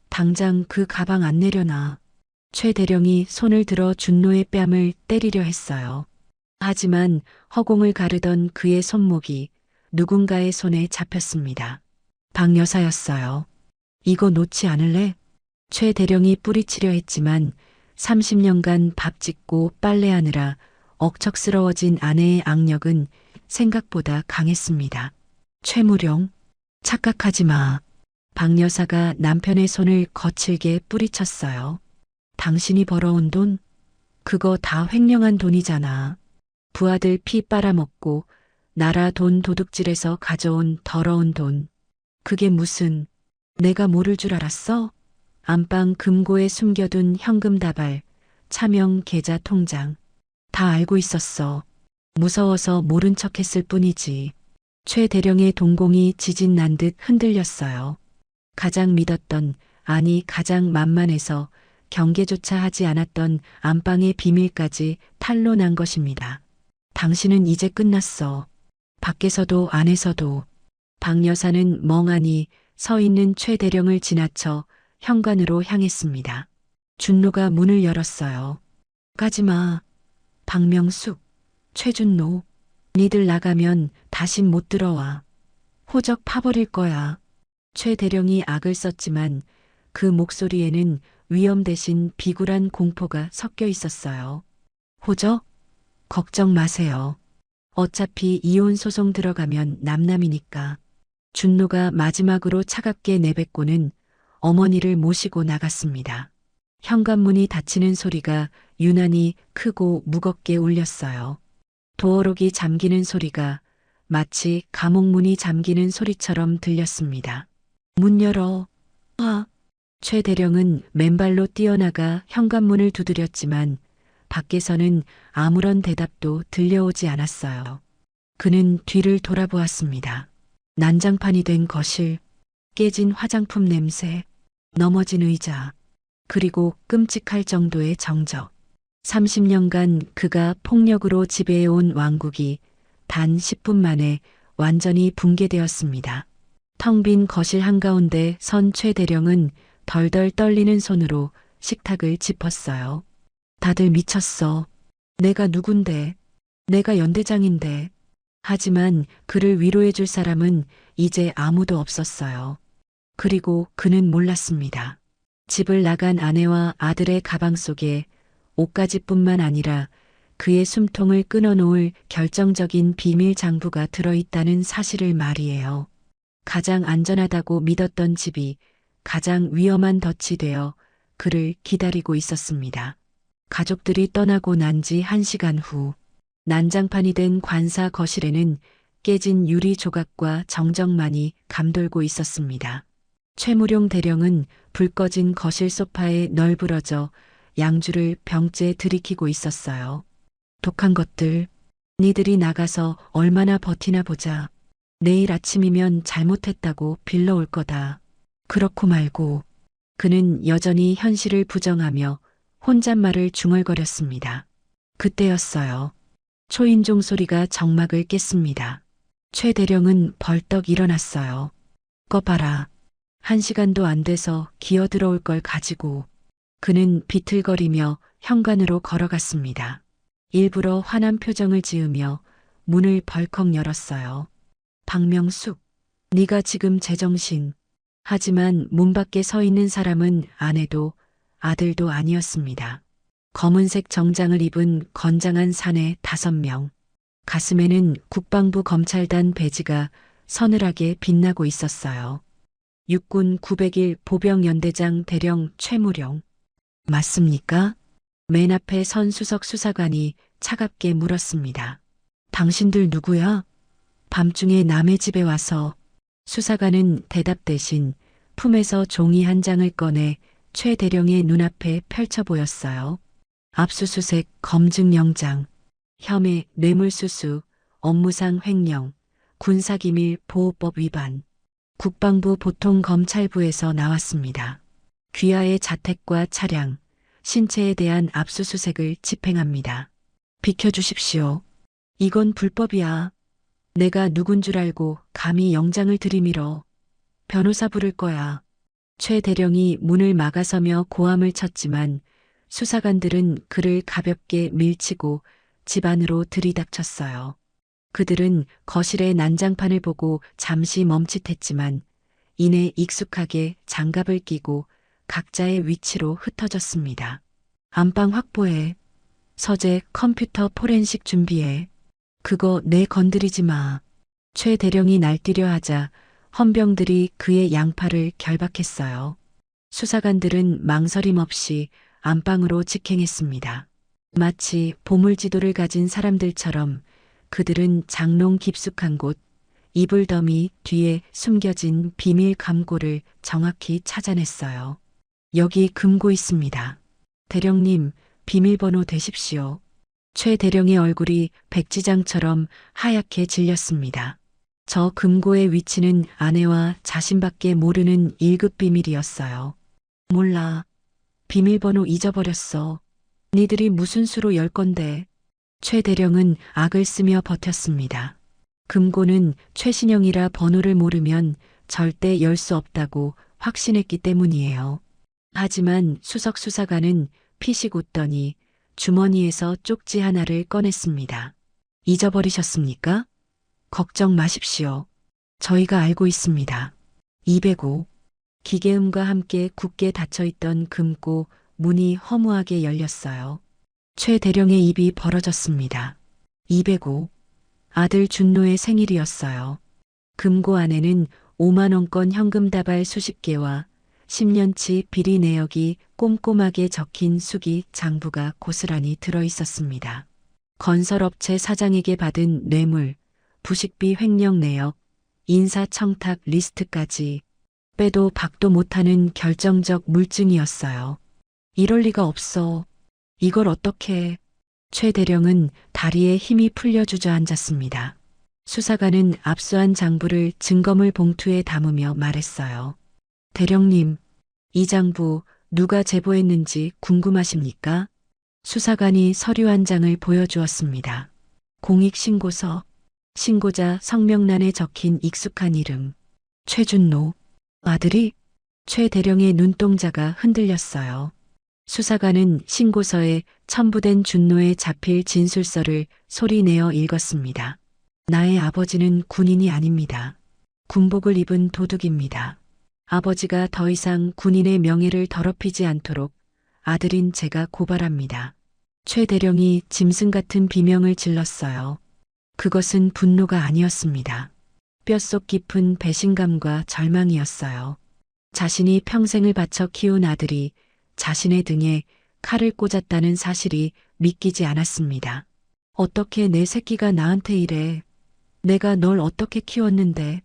당장 그 가방 안 내려놔. 최 대령이 손을 들어 준노의 뺨을 때리려 했어요. 하지만 허공을 가르던 그의 손목이 누군가의 손에 잡혔습니다. 박 여사였어요. 이거 놓지 않을래? 최 대령이 뿌리치려 했지만 30년간 밥 짓고 빨래하느라 억척스러워진 아내의 악력은 생각보다 강했습니다. 최무룡, 착각하지 마. 박 여사가 남편의 손을 거칠게 뿌리쳤어요. 당신이 벌어온 돈? 그거 다 횡령한 돈이잖아. 부하들 피 빨아먹고 나라 돈 도둑질해서 가져온 더러운 돈. 그게 무슨, 내가 모를 줄 알았어? 안방 금고에 숨겨둔 현금 다발, 차명 계좌 통장. 다 알고 있었어. 무서워서 모른 척 했을 뿐이지. 최 대령의 동공이 지진 난 듯 흔들렸어요. 가장 믿었던, 아니 가장 만만해서 경계조차 하지 않았던 안방의 비밀까지 탄로난 것입니다. 당신은 이제 끝났어. 밖에서도 안에서도. 박 여사는 멍하니 서 있는 최 대령을 지나쳐 현관으로 향했습니다. 준노가 문을 열었어요. 가지마. 박명숙, 최준노, 니들 나가면 다신 못 들어와. 호적 파버릴 거야. 최 대령이 악을 썼지만 그 목소리에는 위험 대신 비굴한 공포가 섞여 있었어요. 호적? 걱정 마세요. 어차피 이혼 소송 들어가면 남남이니까. 준노가 마지막으로 차갑게 내뱉고는 어머니를 모시고 나갔습니다. 현관문이 닫히는 소리가 유난히 크고 무겁게 울렸어요. 도어록이 잠기는 소리가 마치 감옥문이 잠기는 소리처럼 들렸습니다. 문 열어. 최 대령은 맨발로 뛰어나가 현관문을 두드렸지만 밖에서는 아무런 대답도 들려오지 않았어요. 그는 뒤를 돌아보았습니다. 난장판이 된 거실, 깨진 화장품 냄새, 넘어진 의자, 그리고 끔찍할 정도의 정적. 30년간 그가 폭력으로 지배해온 왕국이 단 10분 만에 완전히 붕괴되었습니다. 텅 빈 거실 한가운데 선 최 대령은 덜덜 떨리는 손으로 식탁을 짚었어요. 다들 미쳤어. 내가 누군데? 내가 연대장인데. 하지만 그를 위로해줄 사람은 이제 아무도 없었어요. 그리고 그는 몰랐습니다. 집을 나간 아내와 아들의 가방 속에 옷가지뿐만 아니라 그의 숨통을 끊어놓을 결정적인 비밀 장부가 들어있다는 사실을 말이에요. 가장 안전하다고 믿었던 집이 가장 위험한 덫이 되어 그를 기다리고 있었습니다. 가족들이 떠나고 난 지 1시간 후, 난장판이 된 관사 거실에는 깨진 유리 조각과 정적만이 감돌고 있었습니다. 최무룡 대령은 불 꺼진 거실 소파에 널브러져 양주를 병째 들이키고 있었어요. 독한 것들, 니들이 나가서 얼마나 버티나 보자. 내일 아침이면 잘못했다고 빌러올 거다. 그렇고 말고. 그는 여전히 현실을 부정하며 혼잣말을 중얼거렸습니다. 그때였어요. 초인종 소리가 정막을 깼습니다. 최 대령은 벌떡 일어났어요. 꺼봐라. 1시간도 안 돼서 기어들어올 걸 가지고. 그는 비틀거리며 현관으로 걸어갔습니다. 일부러 화난 표정을 지으며 문을 벌컥 열었어요. 박명숙, 네가 지금 제정신. 하지만 문 밖에 서 있는 사람은 아내도 아들도 아니었습니다. 검은색 정장을 입은 건장한 사내 5명. 가슴에는 국방부 검찰단 배지가 서늘하게 빛나고 있었어요. 육군 901 보병연대장 대령 최무룡. 맞습니까? 맨 앞에 선 수석 수사관이 차갑게 물었습니다. 당신들 누구야? 밤중에 남의 집에 와서. 수사관은 대답 대신 품에서 종이 한 장을 꺼내 최 대령의 눈앞에 펼쳐 보였어요. 압수수색 검증영장, 혐의 뇌물수수, 업무상 횡령, 군사기밀 보호법 위반. 국방부 보통검찰부에서 나왔습니다. 귀하의 자택과 차량, 신체에 대한 압수수색을 집행합니다. 비켜주십시오. 이건 불법이야. 내가 누군 줄 알고 감히 영장을 들이밀어. 변호사 부를 거야. 최 대령이 문을 막아서며 고함을 쳤지만 수사관들은 그를 가볍게 밀치고 집 안으로 들이닥쳤어요. 그들은 거실의 난장판을 보고 잠시 멈칫했지만 이내 익숙하게 장갑을 끼고 각자의 위치로 흩어졌습니다. 안방 확보해. 서재 컴퓨터 포렌식 준비해. 그거 내 건드리지 마. 최 대령이 날뛰려 하자 헌병들이 그의 양팔을 결박했어요. 수사관들은 망설임 없이 안방으로 직행했습니다. 마치 보물지도를 가진 사람들처럼 그들은 장롱 깊숙한 곳, 이불 더미 뒤에 숨겨진 비밀 금고를 정확히 찾아냈어요. 여기 금고 있습니다. 대령님, 비밀번호 대십시오. 최 대령의 얼굴이 백지장처럼 하얗게 질렸습니다. 저 금고의 위치는 아내와 자신밖에 모르는 1급 비밀이었어요. 몰라. 비밀번호 잊어버렸어. 니들이 무슨 수로 열 건데. 최 대령은 악을 쓰며 버텼습니다. 금고는 최신형이라 번호를 모르면 절대 열 수 없다고 확신했기 때문이에요. 하지만 수석 수사관은 피식 웃더니 주머니에서 쪽지 하나를 꺼냈습니다. 잊어버리셨습니까? 걱정 마십시오. 저희가 알고 있습니다. 205. 기계음과 함께 굳게 닫혀있던 금고 문이 허무하게 열렸어요. 최 대령의 입이 벌어졌습니다. 205. 아들 준노의 생일이었어요. 금고 안에는 5만 원권 현금 다발 수십 개와 10년치 비리 내역이 꼼꼼하게 적힌 수기 장부가 고스란히 들어있었습니다. 건설업체 사장에게 받은 뇌물, 부식비 횡령 내역, 인사청탁 리스트까지 빼도 박도 못하는 결정적 물증이었어요. 이럴 리가 없어. 이걸 어떻게. 최 대령은 다리에 힘이 풀려 주저앉았습니다. 수사관은 압수한 장부를 증거물 봉투에 담으며 말했어요. 대령님, 이 장부 누가 제보했는지 궁금하십니까? 수사관이 서류 한 장을 보여주었습니다. 공익신고서, 신고자 성명란에 적힌 익숙한 이름, 최준노. 아들이? 최 대령의 눈동자가 흔들렸어요. 수사관은 신고서에 첨부된 준노의 자필 진술서를 소리내어 읽었습니다. 나의 아버지는 군인이 아닙니다. 군복을 입은 도둑입니다. 아버지가 더 이상 군인의 명예를 더럽히지 않도록 아들인 제가 고발합니다. 최 대령이 짐승 같은 비명을 질렀어요. 그것은 분노가 아니었습니다. 뼛속 깊은 배신감과 절망이었어요. 자신이 평생을 바쳐 키운 아들이 자신의 등에 칼을 꽂았다는 사실이 믿기지 않았습니다. 어떻게 내 새끼가 나한테 이래. 내가 널 어떻게 키웠는데.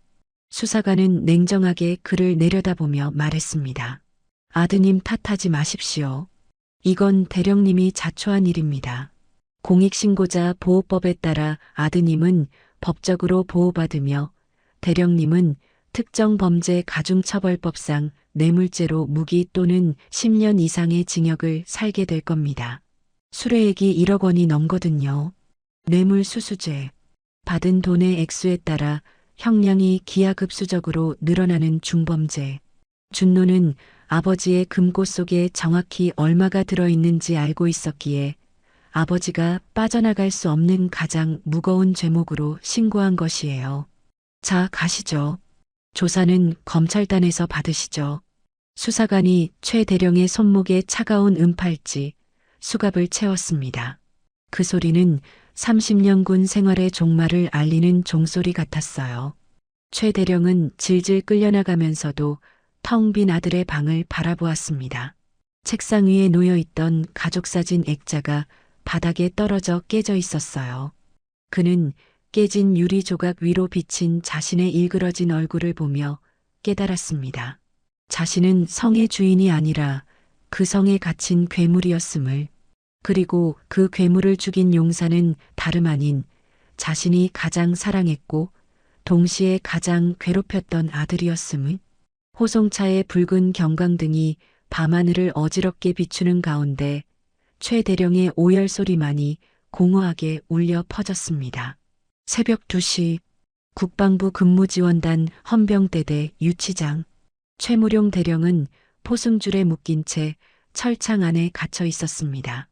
수사관은 냉정하게 그를 내려다보며 말했습니다. 아드님 탓하지 마십시오. 이건 대령님이 자초한 일입니다. 공익신고자 보호법에 따라 아드님은 법적으로 보호받으며 대령님은 특정범죄 가중처벌법상 뇌물죄로 무기 또는 10년 이상의 징역을 살게 될 겁니다. 수뢰액이 1억 원이 넘거든요. 뇌물수수죄. 받은 돈의 액수에 따라 형량이 기하급수적으로 늘어나는 중범죄. 준노는 아버지의 금고 속에 정확히 얼마가 들어있는지 알고 있었기에 아버지가 빠져나갈 수 없는 가장 무거운 죄목으로 신고한 것이에요. 자, 가시죠. 조사는 검찰단에서 받으시죠. 수사관이 최 대령의 손목에 차가운 은팔찌, 수갑을 채웠습니다. 그 소리는 30년 군 생활의 종말을 알리는 종소리 같았어요. 최 대령은 질질 끌려나가면서도 텅 빈 아들의 방을 바라보았습니다. 책상 위에 놓여있던 가족사진 액자가 바닥에 떨어져 깨져 있었어요. 그는 깨진 유리 조각 위로 비친 자신의 일그러진 얼굴을 보며 깨달았습니다. 자신은 성의 주인이 아니라 그 성에 갇힌 괴물이었음을, 그리고 그 괴물을 죽인 용사는 다름 아닌 자신이 가장 사랑했고 동시에 가장 괴롭혔던 아들이었음을. 호송차의 붉은 경광등이 밤하늘을 어지럽게 비추는 가운데 최 대령의 오열 소리만이 공허하게 울려 퍼졌습니다. 새벽 2시 국방부 근무지원단 헌병대대 유치장. 최무룡 대령은 포승줄에 묶인 채 철창 안에 갇혀 있었습니다.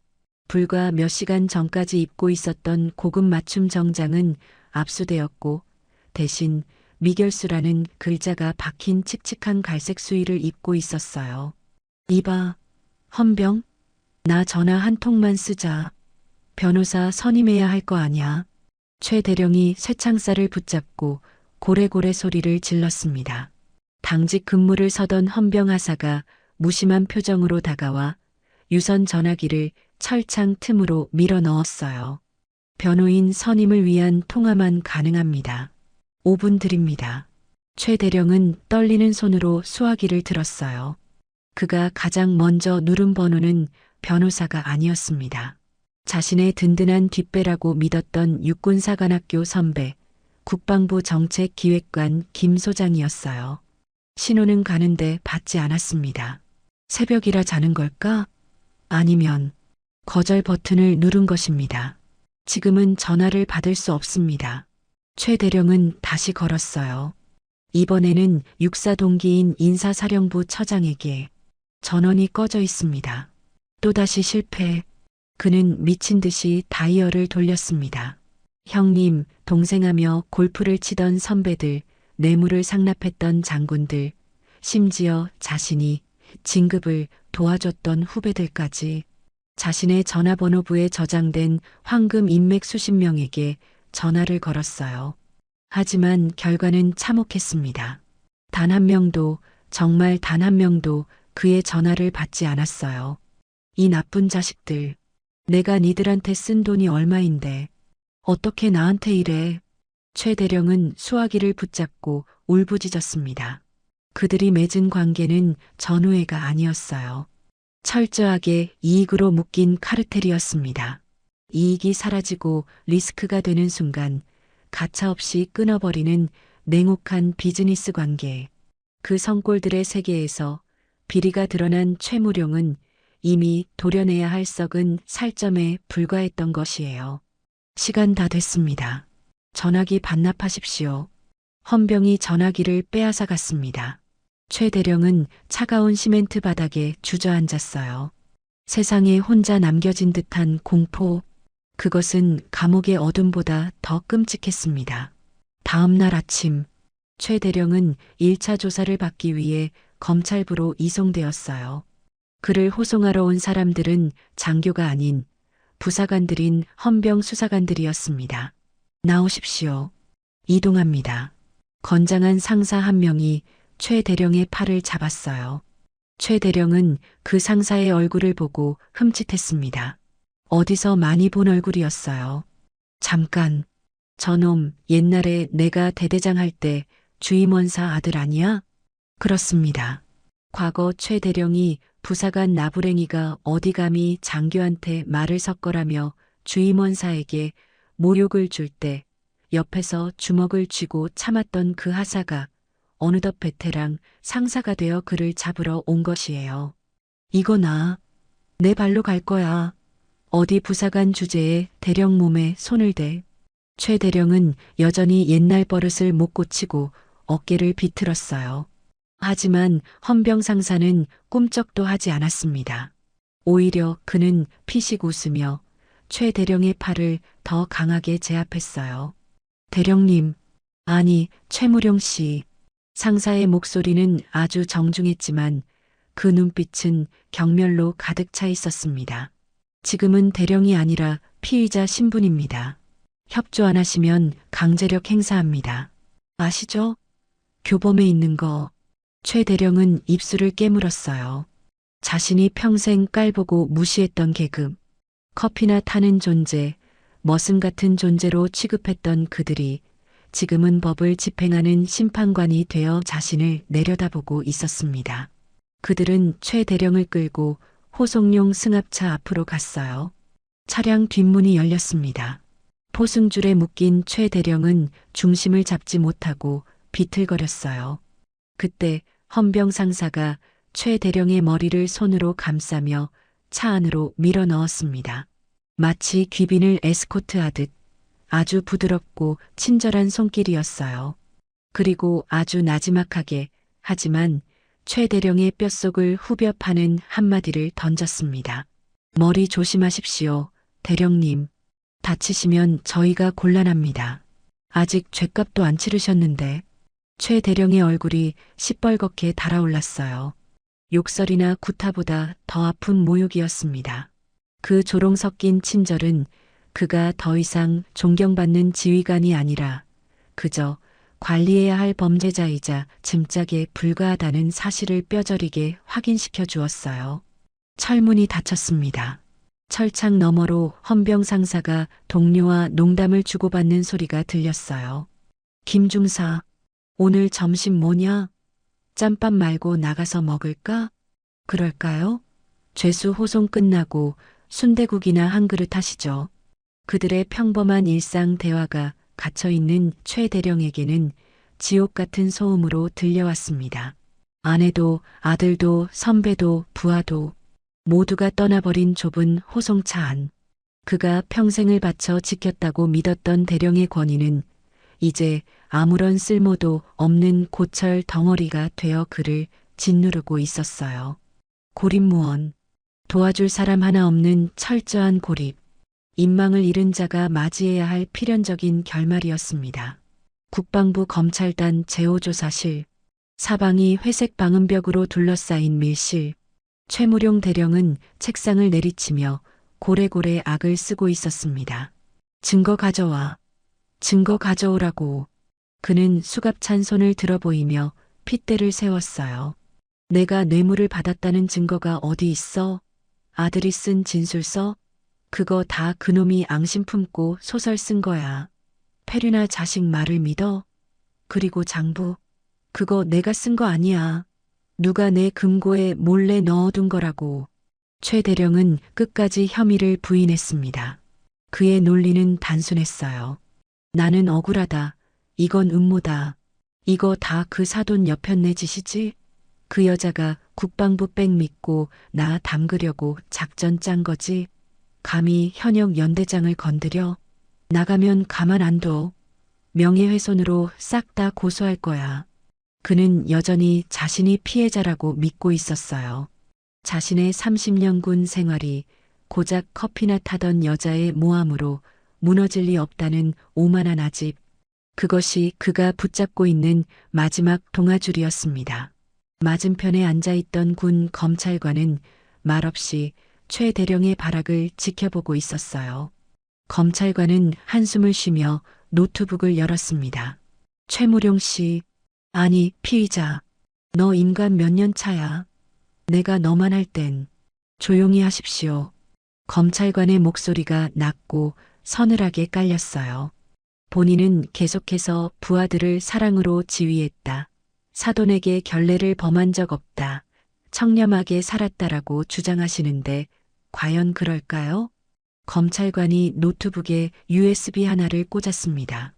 불과 몇 시간 전까지 입고 있었던 고급 맞춤 정장은 압수되었고 대신 미결수라는 글자가 박힌 칙칙한 갈색 수의를 입고 있었어요. 이봐, 헌병, 나 전화 한 통만 쓰자. 변호사 선임해야 할 거 아냐. 최 대령이 쇠창살을 붙잡고 고래고래 소리를 질렀습니다. 당직 근무를 서던 헌병 하사가 무심한 표정으로 다가와 유선 전화기를 철창 틈으로 밀어 넣었어요. 변호인 선임을 위한 통화만 가능합니다. 5분 드립니다. 최 대령은 떨리는 손으로 수화기를 들었어요. 그가 가장 먼저 누른 번호는 변호사가 아니었습니다. 자신의 든든한 뒷배라고 믿었던 육군사관학교 선배, 국방부 정책기획관 김 소장이었어요. 신호는 가는데 받지 않았습니다. 새벽이라 자는 걸까? 아니면 거절 버튼을 누른 것입니다. 지금은 전화를 받을 수 없습니다. 최 대령은 다시 걸었어요. 이번에는 육사 동기인 인사사령부 처장에게. 전원이 꺼져 있습니다. 또다시 실패. 그는 미친 듯이 다이얼을 돌렸습니다. 형님, 동생하며 골프를 치던 선배들, 뇌물을 상납했던 장군들, 심지어 자신이 진급을 도와줬던 후배들까지 자신의 전화번호부에 저장된 황금 인맥 수십 명에게 전화를 걸었어요. 하지만 결과는 참혹했습니다. 단 한 명도, 정말 단 한 명도 그의 전화를 받지 않았어요. 이 나쁜 자식들. 내가 니들한테 쓴 돈이 얼마인데 어떻게 나한테 이래. 최 대령은 수화기를 붙잡고 울부짖었습니다. 그들이 맺은 관계는 전우회가 아니었어요. 철저하게 이익으로 묶인 카르텔이었습니다. 이익이 사라지고 리스크가 되는 순간 가차없이 끊어버리는 냉혹한 비즈니스 관계. 그 성골들의 세계에서 비리가 드러난 최무룡은 이미 도려내야 할 썩은 살점에 불과했던 것이에요. 시간 다 됐습니다. 전화기 반납하십시오. 헌병이 전화기를 빼앗아 갔습니다. 최 대령은 차가운 시멘트 바닥에 주저앉았어요. 세상에 혼자 남겨진 듯한 공포. 그것은 감옥의 어둠보다 더 끔찍했습니다. 다음 날 아침, 최 대령은 1차 조사를 받기 위해 검찰부로 이송되었어요. 그를 호송하러 온 사람들은 장교가 아닌 부사관들인 헌병 수사관들이었습니다. 나오십시오. 이동합니다. 건장한 상사 한 명이 최 대령의 팔을 잡았어요. 최 대령은 그 상사의 얼굴을 보고 흠칫했습니다. 어디서 많이 본 얼굴이었어요. 잠깐, 저놈 옛날에 내가 대대장 할 때 주임원사 아들 아니야? 그렇습니다. 과거 최 대령이 부사관 나부랭이가 어디 감히 장교한테 말을 섞어라며 주임원사에게 모욕을 줄 때 옆에서 주먹을 쥐고 참았던 그 하사가 어느덧 베테랑 상사가 되어 그를 잡으러 온 것이에요. 이거 내 발로 갈 거야. 어디 부사관 주제에 대령 몸에 손을 대. 최 대령은 여전히 옛날 버릇을 못 고치고 어깨를 비틀었어요. 하지만 헌병 상사는 꿈쩍도 하지 않았습니다. 오히려 그는 피식 웃으며 최 대령의 팔을 더 강하게 제압했어요. 대령님, 아니, 최무룡 씨. 상사의 목소리는 아주 정중했지만 그 눈빛은 경멸로 가득 차 있었습니다. 지금은 대령이 아니라 피의자 신분입니다. 협조 안 하시면 강제력 행사합니다. 아시죠? 교범에 있는 거. 최 대령은 입술을 깨물었어요. 자신이 평생 깔보고 무시했던 계급, 커피나 타는 존재, 머슴 같은 존재로 취급했던 그들이 지금은 법을 집행하는 심판관이 되어 자신을 내려다보고 있었습니다. 그들은 최 대령을 끌고 호송용 승합차 앞으로 갔어요. 차량 뒷문이 열렸습니다. 포승줄에 묶인 최 대령은 중심을 잡지 못하고 비틀거렸어요. 그때 헌병 상사가 최 대령의 머리를 손으로 감싸며 차 안으로 밀어 넣었습니다. 마치 귀빈을 에스코트하듯 아주 부드럽고 친절한 손길이었어요. 그리고 아주 나지막하게 하지만 최 대령의 뼛속을 후벼 파는 한마디를 던졌습니다. 머리 조심하십시오, 대령님. 다치시면 저희가 곤란합니다. 아직 죗값도 안 치르셨는데. 최 대령의 얼굴이 시뻘겋게 달아올랐어요. 욕설이나 구타보다 더 아픈 모욕이었습니다. 그 조롱 섞인 친절은 그가 더 이상 존경받는 지휘관이 아니라 그저 관리해야 할 범죄자이자 짐짝에 불과하다는 사실을 뼈저리게 확인시켜 주었어요. 철문이 닫혔습니다. 철창 너머로 헌병 상사가 동료와 농담을 주고받는 소리가 들렸어요. 김중사, 오늘 점심 뭐냐? 짬밥 말고 나가서 먹을까? 그럴까요? 죄수 호송 끝나고 순대국이나 한 그릇 하시죠. 그들의 평범한 일상 대화가 갇혀있는 최 대령에게는 지옥 같은 소음으로 들려왔습니다. 아내도 아들도 선배도 부하도 모두가 떠나버린 좁은 호송차 안. 그가 평생을 바쳐 지켰다고 믿었던 대령의 권위는 이제 아무런 쓸모도 없는 고철 덩어리가 되어 그를 짓누르고 있었어요. 고립무원. 도와줄 사람 하나 없는 철저한 고립. 인망을 잃은 자가 맞이해야 할 필연적인 결말이었습니다. 국방부 검찰단 제호조사실. 사방이 회색 방음벽으로 둘러싸인 밀실. 최무룡 대령은 책상을 내리치며 고래고래 악을 쓰고 있었습니다. 증거 가져와. 증거 가져오라고. 그는 수갑찬 손을 들어 보이며 핏대를 세웠어요. 내가 뇌물을 받았다는 증거가 어디 있어? 아들이 쓴 진술서? 그거 다 그놈이 앙심 품고 소설 쓴 거야. 페류나 자식 말을 믿어? 그리고 장부, 그거 내가 쓴 거 아니야. 누가 내 금고에 몰래 넣어둔 거라고. 최 대령은 끝까지 혐의를 부인했습니다. 그의 논리는 단순했어요. 나는 억울하다. 이건 음모다. 이거 다 그 사돈 여편네 짓이지? 그 여자가 국방부 백 믿고 나 담그려고 작전 짠 거지. 감히 현역 연대장을 건드려? 나가면 가만 안 둬. 명예훼손으로 싹 다 고소할 거야. 그는 여전히 자신이 피해자라고 믿고 있었어요. 자신의 30년 군 생활이 고작 커피나 타던 여자의 모함으로 무너질 리 없다는 오만한 아집. 그것이 그가 붙잡고 있는 마지막 동아줄이었습니다. 맞은편에 앉아있던 군 검찰관은 말없이 최 대령의 발악을 지켜보고 있었어요. 검찰관은 한숨을 쉬며 노트북을 열었습니다. 최무룡 씨, 아니 피의자, 너 인간 몇 년 차야? 내가 너만 할 땐 조용히 하십시오. 검찰관의 목소리가 낮고 서늘하게 깔렸어요. 본인은 계속해서 부하들을 사랑으로 지휘했다. 사돈에게 결례를 범한 적 없다. 청렴하게 살았다라고 주장하시는데 과연 그럴까요? 검찰관이 노트북에 USB 하나를 꽂았습니다.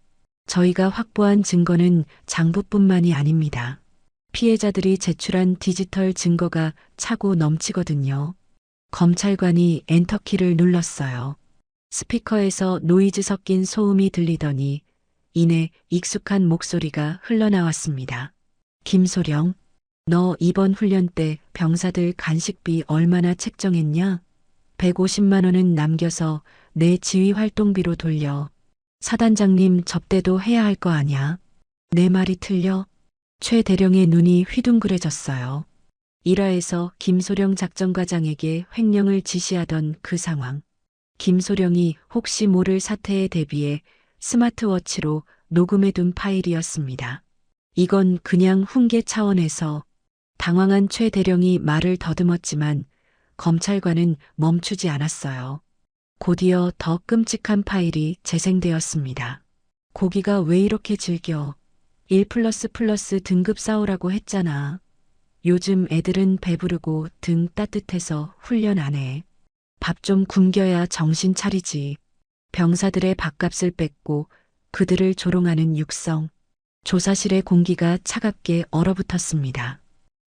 저희가 확보한 증거는 장부뿐만이 아닙니다. 피해자들이 제출한 디지털 증거가 차고 넘치거든요. 검찰관이 엔터키를 눌렀어요. 스피커에서 노이즈 섞인 소음이 들리더니 이내 익숙한 목소리가 흘러나왔습니다. 김소령, 너 이번 훈련 때 병사들 간식비 얼마나 책정했냐? 150만 원은 남겨서 내 지휘 활동비로 돌려. 사단장님 접대도 해야 할 거 아냐? 내 말이 틀려? 최 대령의 눈이 휘둥그레졌어요. 일화에서 김소령 작전과장에게 횡령을 지시하던 그 상황. 김소령이 혹시 모를 사태에 대비해 스마트워치로 녹음해둔 파일이었습니다. 이건 그냥 훈계 차원에서 당황한 최 대령이 말을 더듬었지만 검찰관은 멈추지 않았어요. 곧이어 더 끔찍한 파일이 재생되었습니다. 고기가 왜 이렇게 질겨? 1++ 등급 쌓으라고 했잖아. 요즘 애들은 배부르고 등 따뜻해서 훈련 안 해. 밥 좀 굶겨야 정신 차리지. 병사들의 밥값을 뺏고 그들을 조롱하는 육성. 조사실의 공기가 차갑게 얼어붙었습니다.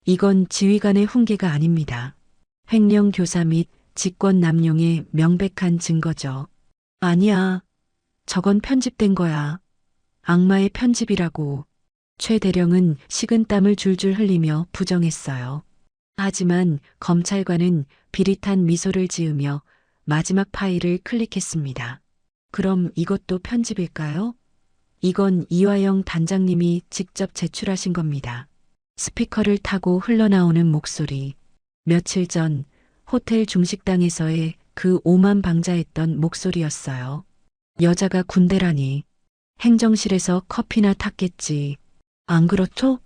이건 지휘관의 훈계가 아닙니다. 횡령 교사 및 직권 남용의 명백한 증거죠. 아니야. 저건 편집된 거야. 악마의 편집이라고. 최 대령은 식은땀을 줄줄 흘리며 부정했어요. 하지만 검찰관은 비릿한 미소를 지으며 마지막 파일을 클릭했습니다. 그럼 이것도 편집일까요? 이건 이화영 단장님이 직접 제출하신 겁니다. 스피커를 타고 흘러나오는 목소리. 며칠 전 호텔 중식당에서의 그 오만방자했던 목소리였어요. 여자가 군대라니. 행정실에서 커피나 탔겠지. 안 그렇죠?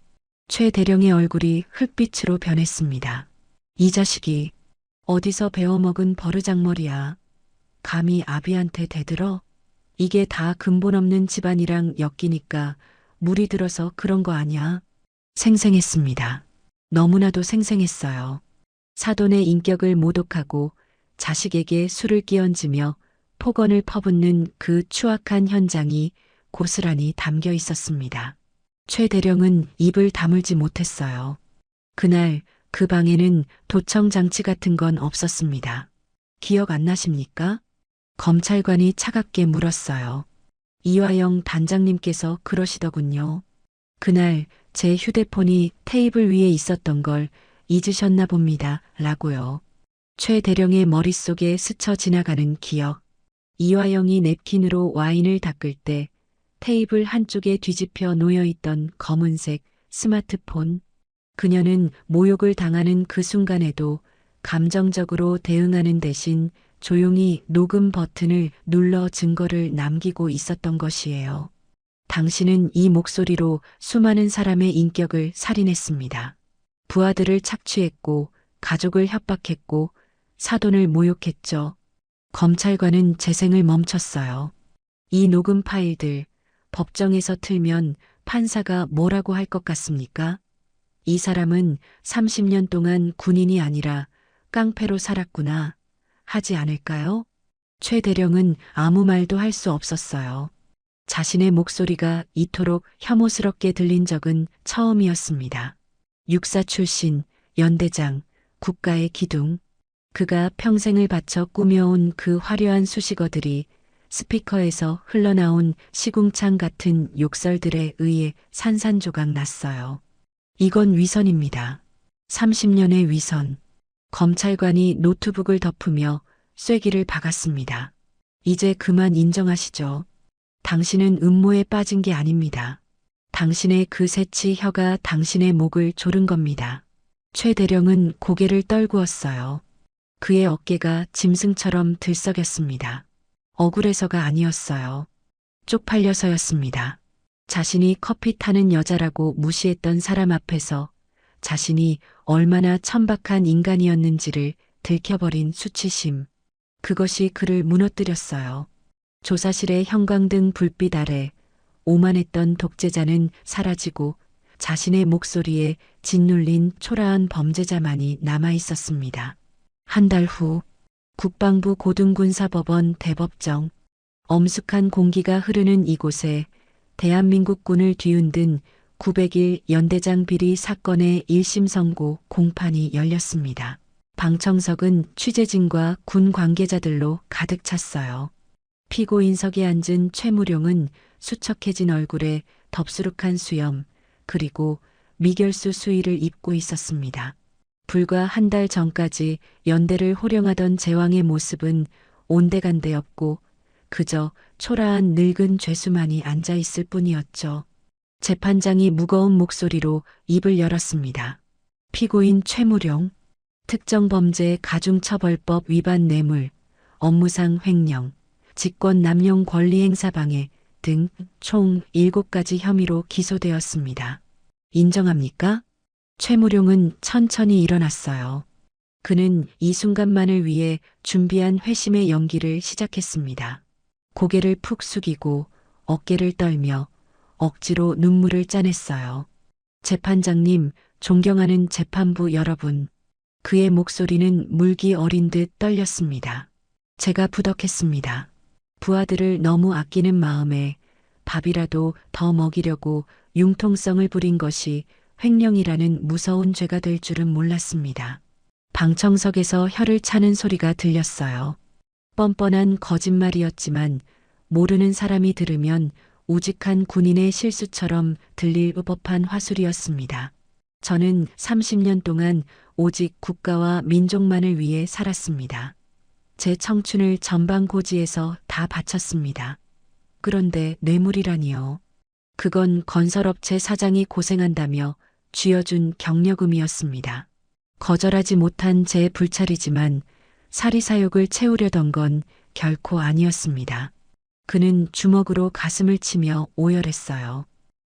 최 대령의 얼굴이 흙빛으로 변했습니다. 이 자식이 어디서 배워먹은 버르장머리야. 감히 아비한테 대들어? 이게 다 근본 없는 집안이랑 엮이니까 물이 들어서 그런 거 아니야? 생생했습니다. 너무나도 생생했어요. 사돈의 인격을 모독하고 자식에게 술을 끼얹으며 폭언을 퍼붓는 그 추악한 현장이 고스란히 담겨 있었습니다. 최 대령은 입을 다물지 못했어요. 그날 그 방에는 도청 장치 같은 건 없었습니다. 기억 안 나십니까? 검찰관이 차갑게 물었어요. 이화영 단장님께서 그러시더군요. 그날 제 휴대폰이 테이블 위에 있었던 걸 잊으셨나 봅니다. 라고요. 최 대령의 머릿속에 스쳐 지나가는 기억. 이화영이 냅킨으로 와인을 닦을 때 테이블 한쪽에 뒤집혀 놓여있던 검은색 스마트폰. 그녀는 모욕을 당하는 그 순간에도 감정적으로 대응하는 대신 조용히 녹음 버튼을 눌러 증거를 남기고 있었던 것이에요. 당신은 이 목소리로 수많은 사람의 인격을 살인했습니다. 부하들을 착취했고 가족을 협박했고 사돈을 모욕했죠. 검찰관은 재생을 멈췄어요. 이 녹음 파일들 법정에서 틀면 판사가 뭐라고 할 것 같습니까? 이 사람은 30년 동안 군인이 아니라 깡패로 살았구나 하지 않을까요? 최 대령은 아무 말도 할 수 없었어요. 자신의 목소리가 이토록 혐오스럽게 들린 적은 처음이었습니다. 육사 출신, 연대장, 국가의 기둥. 그가 평생을 바쳐 꾸며온 그 화려한 수식어들이 스피커에서 흘러나온 시궁창 같은 욕설들에 의해 산산조각 났어요. 이건 위선입니다. 30년의 위선. 검찰관이 노트북을 덮으며 쐐기를 박았습니다. 이제 그만 인정하시죠. 당신은 음모에 빠진 게 아닙니다. 당신의 그 새치 혀가 당신의 목을 조른 겁니다. 최 대령은 고개를 떨구었어요. 그의 어깨가 짐승처럼 들썩였습니다. 억울해서가 아니었어요. 쪽팔려서였습니다. 자신이 커피 타는 여자라고 무시했던 사람 앞에서 자신이 얼마나 천박한 인간이었는지를 들켜버린 수치심. 그것이 그를 무너뜨렸어요. 조사실의 형광등 불빛 아래 오만했던 독재자는 사라지고 자신의 목소리에 짓눌린 초라한 범죄자만이 남아 있었습니다. 한 달 후 국방부 고등군사법원 대법정. 엄숙한 공기가 흐르는 이곳에 대한민국군을 뒤흔든 901 연대장 비리 사건의 1심 선고 공판이 열렸습니다. 방청석은 취재진과 군 관계자들로 가득 찼어요. 피고인석에 앉은 최무룡은 수척해진 얼굴에 덥수룩한 수염, 그리고 미결수 수의를 입고 있었습니다. 불과 한 달 전까지 연대를 호령하던 제왕의 모습은 온데간데 없고 그저 초라한 늙은 죄수만이 앉아 있을 뿐이었죠. 재판장이 무거운 목소리로 입을 열었습니다. 피고인 최무룡, 특정범죄 가중처벌법 위반 뇌물, 업무상 횡령, 직권 남용 권리행사 방해 등 총 7가지 혐의로 기소되었습니다. 인정합니까? 최무룡은 천천히 일어났어요. 그는 이 순간만을 위해 준비한 회심의 연기를 시작했습니다. 고개를 푹 숙이고 어깨를 떨며 억지로 눈물을 짜냈어요. 재판장님, 존경하는 재판부 여러분. 그의 목소리는 물기 어린 듯 떨렸습니다. 제가 부덕했습니다. 부하들을 너무 아끼는 마음에 밥이라도 더 먹이려고 융통성을 부린 것이 횡령이라는 무서운 죄가 될 줄은 몰랐습니다. 방청석에서 혀를 차는 소리가 들렸어요. 뻔뻔한 거짓말이었지만 모르는 사람이 들으면 우직한 군인의 실수처럼 들릴 법한 화술이었습니다. 저는 30년 동안 오직 국가와 민족만을 위해 살았습니다. 제 청춘을 전방고지에서 다 바쳤습니다. 그런데 뇌물이라니요. 그건 건설업체 사장이 고생한다며 쥐어준 경력금이었습니다. 거절하지 못한 제 불찰이지만 사리사욕을 채우려던 건 결코 아니었습니다. 그는 주먹으로 가슴을 치며 오열했어요.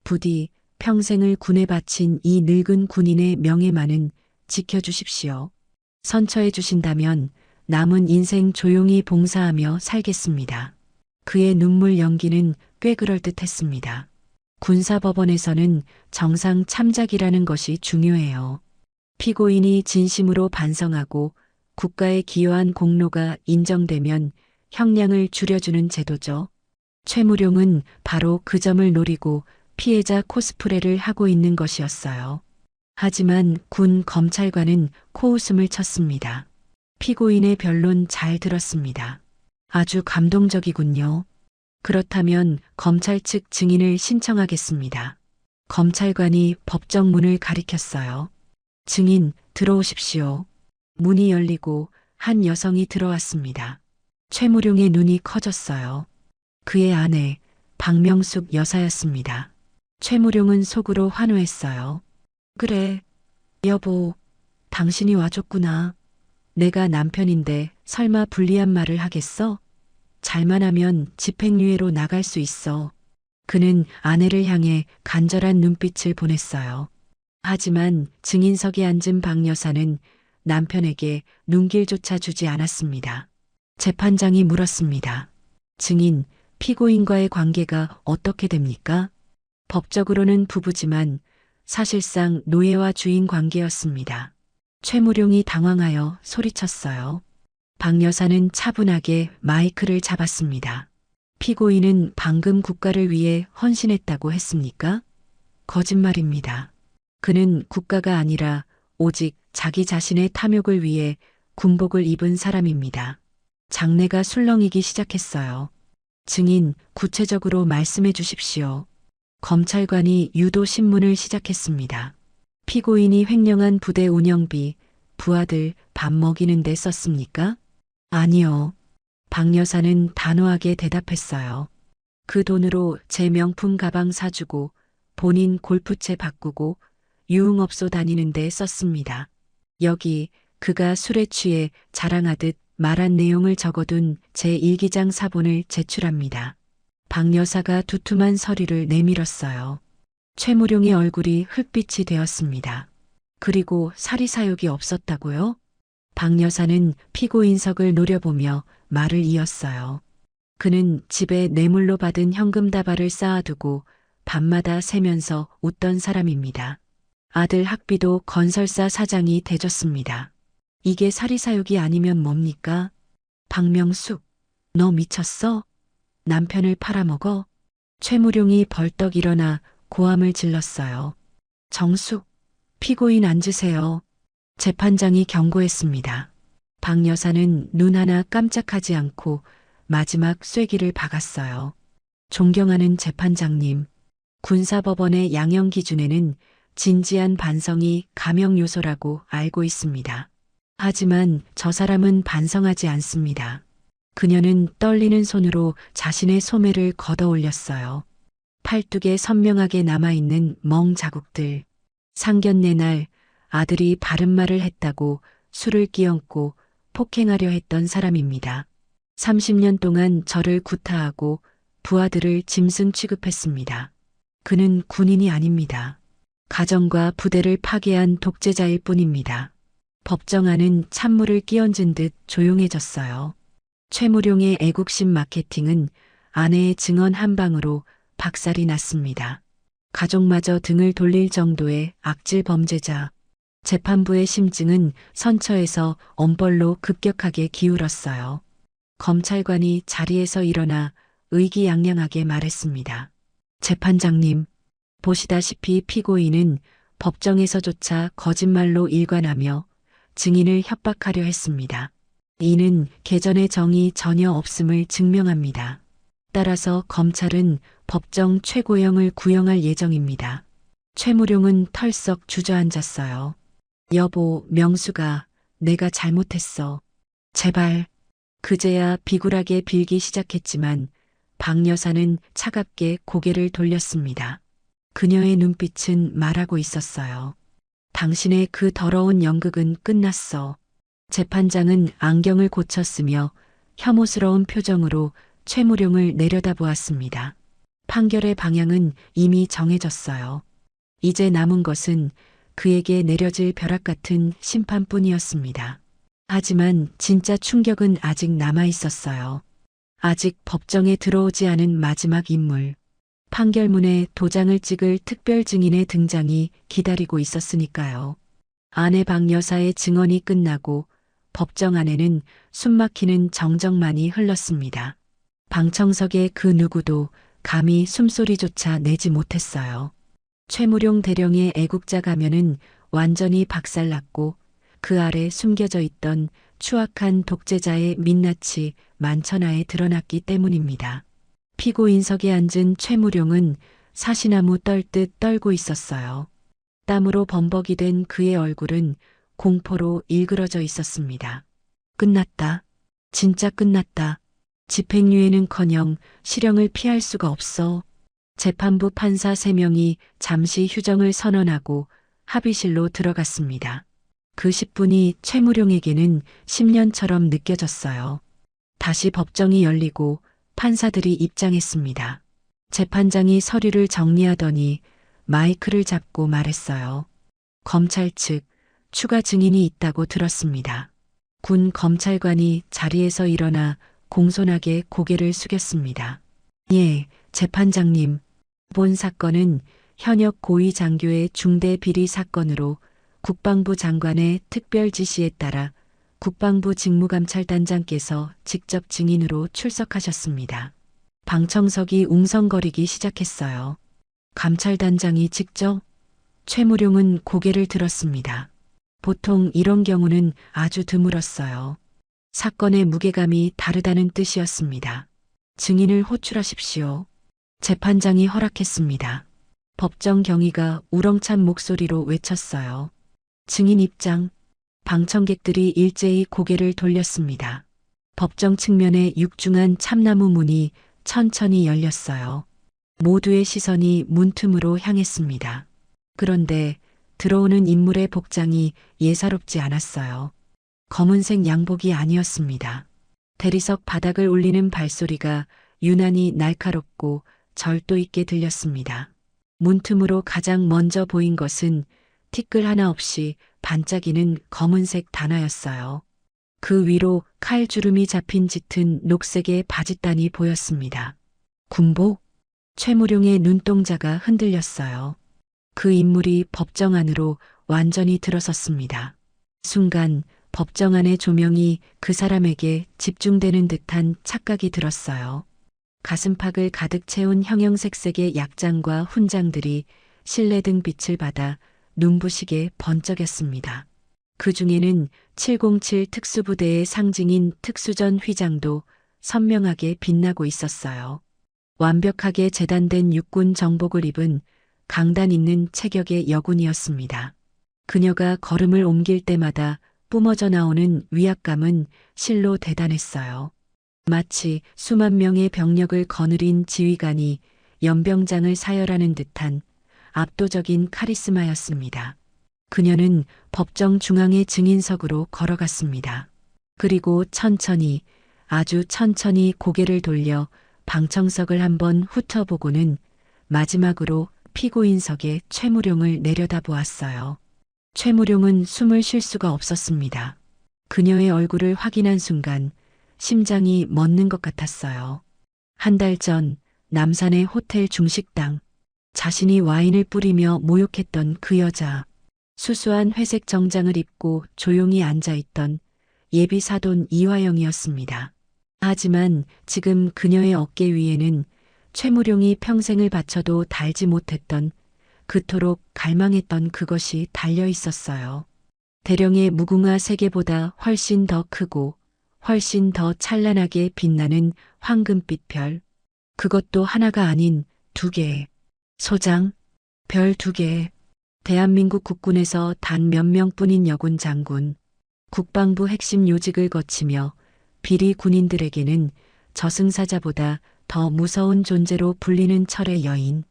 부디 평생을 군에 바친 이 늙은 군인의 명예만은 지켜주십시오. 선처해 주신다면 남은 인생 조용히 봉사하며 살겠습니다. 그의 눈물 연기는 꽤 그럴듯했습니다. 군사법원에서는 정상 참작이라는 것이 중요해요. 피고인이 진심으로 반성하고 국가에 기여한 공로가 인정되면 형량을 줄여주는 제도죠. 최무룡은 바로 그 점을 노리고 피해자 코스프레를 하고 있는 것이었어요. 하지만 군 검찰관은 코웃음을 쳤습니다. 피고인의 변론 잘 들었습니다. 아주 감동적이군요. 그렇다면 검찰 측 증인을 신청하겠습니다. 검찰관이 법정 문을 가리켰어요. 증인, 들어오십시오. 문이 열리고 한 여성이 들어왔습니다. 최무룡의 눈이 커졌어요. 그의 아내, 박명숙 여사였습니다. 최무룡은 속으로 환호했어요. 그래, 여보, 당신이 와줬구나. 내가 남편인데 설마 불리한 말을 하겠어? 잘만 하면 집행유예로 나갈 수 있어. 그는 아내를 향해 간절한 눈빛을 보냈어요. 하지만 증인석에 앉은 박 여사는 남편에게 눈길조차 주지 않았습니다. 재판장이 물었습니다. 증인, 피고인과의 관계가 어떻게 됩니까? 법적으로는 부부지만 사실상 노예와 주인 관계였습니다. 최무룡이 당황하여 소리쳤어요. 박 여사는 차분하게 마이크를 잡았습니다. 피고인은 방금 국가를 위해 헌신했다고 했습니까? 거짓말입니다. 그는 국가가 아니라 오직 자기 자신의 탐욕을 위해 군복을 입은 사람입니다. 장내가 술렁이기 시작했어요. 증인, 구체적으로 말씀해 주십시오. 검찰관이 유도 신문을 시작했습니다. 피고인이 횡령한 부대 운영비, 부하들 밥 먹이는 데 썼습니까? 아니요. 박 여사는 단호하게 대답했어요. 그 돈으로 제 명품 가방 사주고 본인 골프채 바꾸고 유흥업소 다니는 데 썼습니다. 여기 그가 술에 취해 자랑하듯 말한 내용을 적어둔 제 일기장 사본을 제출합니다. 박 여사가 두툼한 서리를 내밀었어요. 최무룡의 얼굴이 흙빛이 되었습니다. 그리고 사리사욕이 없었다고요? 박 여사는 피고인석을 노려보며 말을 이었어요. 그는 집에 뇌물로 받은 현금 다발을 쌓아두고 밤마다 새면서 웃던 사람입니다. 아들 학비도 건설사 사장이 대줬습니다. 이게 사리사욕이 아니면 뭡니까? 박명숙, 너 미쳤어? 남편을 팔아먹어? 최무룡이 벌떡 일어나 고함을 질렀어요. 정숙, 피고인 앉으세요. 재판장이 경고했습니다. 박 여사는 눈 하나 깜짝하지 않고 마지막 쐐기를 박았어요. 존경하는 재판장님, 군사법원의 양형 기준에는 진지한 반성이 감형 요소라고 알고 있습니다. 하지만 저 사람은 반성하지 않습니다. 그녀는 떨리는 손으로 자신의 소매를 걷어 올렸어요. 팔뚝에 선명하게 남아있는 멍 자국들. 상견례 날 아들이 바른 말을 했다고 술을 끼얹고 폭행하려 했던 사람입니다. 30년 동안 저를 구타하고 부하들을 짐승 취급했습니다. 그는 군인이 아닙니다. 가정과 부대를 파괴한 독재자일 뿐입니다. 법정 안은 찬물을 끼얹은 듯 조용해졌어요. 최무룡의 애국심 마케팅은 아내의 증언 한 방으로 박살이 났습니다. 가족마저 등을 돌릴 정도의 악질 범죄자. 재판부의 심증은 선처에서 엄벌로 급격하게 기울었어요. 검찰관이 자리에서 일어나 의기양양하게 말했습니다. 재판장님, 보시다시피 피고인은 법정에서조차 거짓말로 일관하며 증인을 협박하려 했습니다. 이는 개전의 정이 전혀 없음을 증명합니다. 따라서 검찰은 법정 최고형을 구형할 예정입니다. 최무룡은 털썩 주저앉았어요. 여보, 명수가, 내가 잘못했어. 제발. 그제야 비굴하게 빌기 시작했지만 박 여사는 차갑게 고개를 돌렸습니다. 그녀의 눈빛은 말하고 있었어요. 당신의 그 더러운 연극은 끝났어. 재판장은 안경을 고쳤으며 혐오스러운 표정으로 최무룡을 내려다보았습니다. 판결의 방향은 이미 정해졌어요. 이제 남은 것은 그에게 내려질 벼락 같은 심판뿐이었습니다. 하지만 진짜 충격은 아직 남아 있었어요. 아직 법정에 들어오지 않은 마지막 인물. 판결문에 도장을 찍을 특별 증인의 등장이 기다리고 있었으니까요. 아내 박 여사의 증언이 끝나고 법정 안에는 숨막히는 정적만이 흘렀습니다. 방청석의 그 누구도 감히 숨소리조차 내지 못했어요. 최무룡 대령의 애국자 가면은 완전히 박살났고 그 아래 숨겨져 있던 추악한 독재자의 민낯이 만천하에 드러났기 때문입니다. 피고인석에 앉은 최무룡은 사시나무 떨듯 떨고 있었어요. 땀으로 범벅이 된 그의 얼굴은 공포로 일그러져 있었습니다. 끝났다. 진짜 끝났다. 집행유예는커녕 실형을 피할 수가 없어. 재판부 판사 3명이 잠시 휴정을 선언하고 합의실로 들어갔습니다. 그 10분이 최무룡에게는 10년처럼 느껴졌어요. 다시 법정이 열리고 판사들이 입장했습니다. 재판장이 서류를 정리하더니 마이크를 잡고 말했어요. 검찰 측 추가 증인이 있다고 들었습니다. 군 검찰관이 자리에서 일어나 공손하게 고개를 숙였습니다. 예, 재판장님. 본 사건은 현역 고위 장교의 중대 비리 사건으로 국방부 장관의 특별 지시에 따라 국방부 직무감찰단장께서 직접 증인으로 출석하셨습니다. 방청석이 웅성거리기 시작했어요. 감찰단장이 직접? 최무룡은 고개를 들었습니다. 보통 이런 경우는 아주 드물었어요. 사건의 무게감이 다르다는 뜻이었습니다. 증인을 호출하십시오. 재판장이 허락했습니다. 법정 경위가 우렁찬 목소리로 외쳤어요. 증인 입장. 방청객들이 일제히 고개를 돌렸습니다. 법정 측면의 육중한 참나무 문이 천천히 열렸어요. 모두의 시선이 문틈으로 향했습니다. 그런데 들어오는 인물의 복장이 예사롭지 않았어요. 검은색 양복이 아니었습니다. 대리석 바닥을 울리는 발소리가 유난히 날카롭고 절도 있게 들렸습니다. 문틈으로 가장 먼저 보인 것은 티끌 하나 없이 반짝이는 검은색 단화였어요. 그 위로 칼주름이 잡힌 짙은 녹색의 바짓단이 보였습니다. 군복? 최무룡의 눈동자가 흔들렸어요. 그 인물이 법정 안으로 완전히 들어섰습니다. 순간 법정 안의 조명이 그 사람에게 집중되는 듯한 착각이 들었어요. 가슴팍을 가득 채운 형형색색의 약장과 훈장들이 실내등 빛을 받아 눈부시게 번쩍였습니다. 그 중에는 707 특수부대의 상징인 특수전 휘장도 선명하게 빛나고 있었어요. 완벽하게 재단된 육군 정복을 입은 강단 있는 체격의 여군이었습니다. 그녀가 걸음을 옮길 때마다 뿜어져 나오는 위압감은 실로 대단했어요. 마치 수만 명의 병력을 거느린 지휘관이 연병장을 사열하는 듯한 압도적인 카리스마였습니다. 그녀는 법정 중앙의 증인석으로 걸어갔습니다. 그리고 천천히, 아주 천천히 고개를 돌려 방청석을 한번 훑어보고는 마지막으로 피고인석에 최무룡을 내려다보았어요. 최무룡은 숨을 쉴 수가 없었습니다. 그녀의 얼굴을 확인한 순간 심장이 멎는 것 같았어요. 한 달 전 남산의 호텔 중식당, 자신이 와인을 뿌리며 모욕했던 그 여자, 수수한 회색 정장을 입고 조용히 앉아있던 예비 사돈 이화영이었습니다. 하지만 지금 그녀의 어깨 위에는 최무룡이 평생을 바쳐도 달지 못했던, 그토록 갈망했던 그것이 달려 있었어요. 대령의 무궁화 세계보다 훨씬 더 크고 훨씬 더 찬란하게 빛나는 황금빛 별. 그것도 하나가 아닌 2개. 소장, 별 2개. 대한민국 국군에서 단 몇 명뿐인 여군 장군, 국방부 핵심 요직을 거치며 비리 군인들에게는 저승사자보다 더 무서운 존재로 불리는 철의 여인.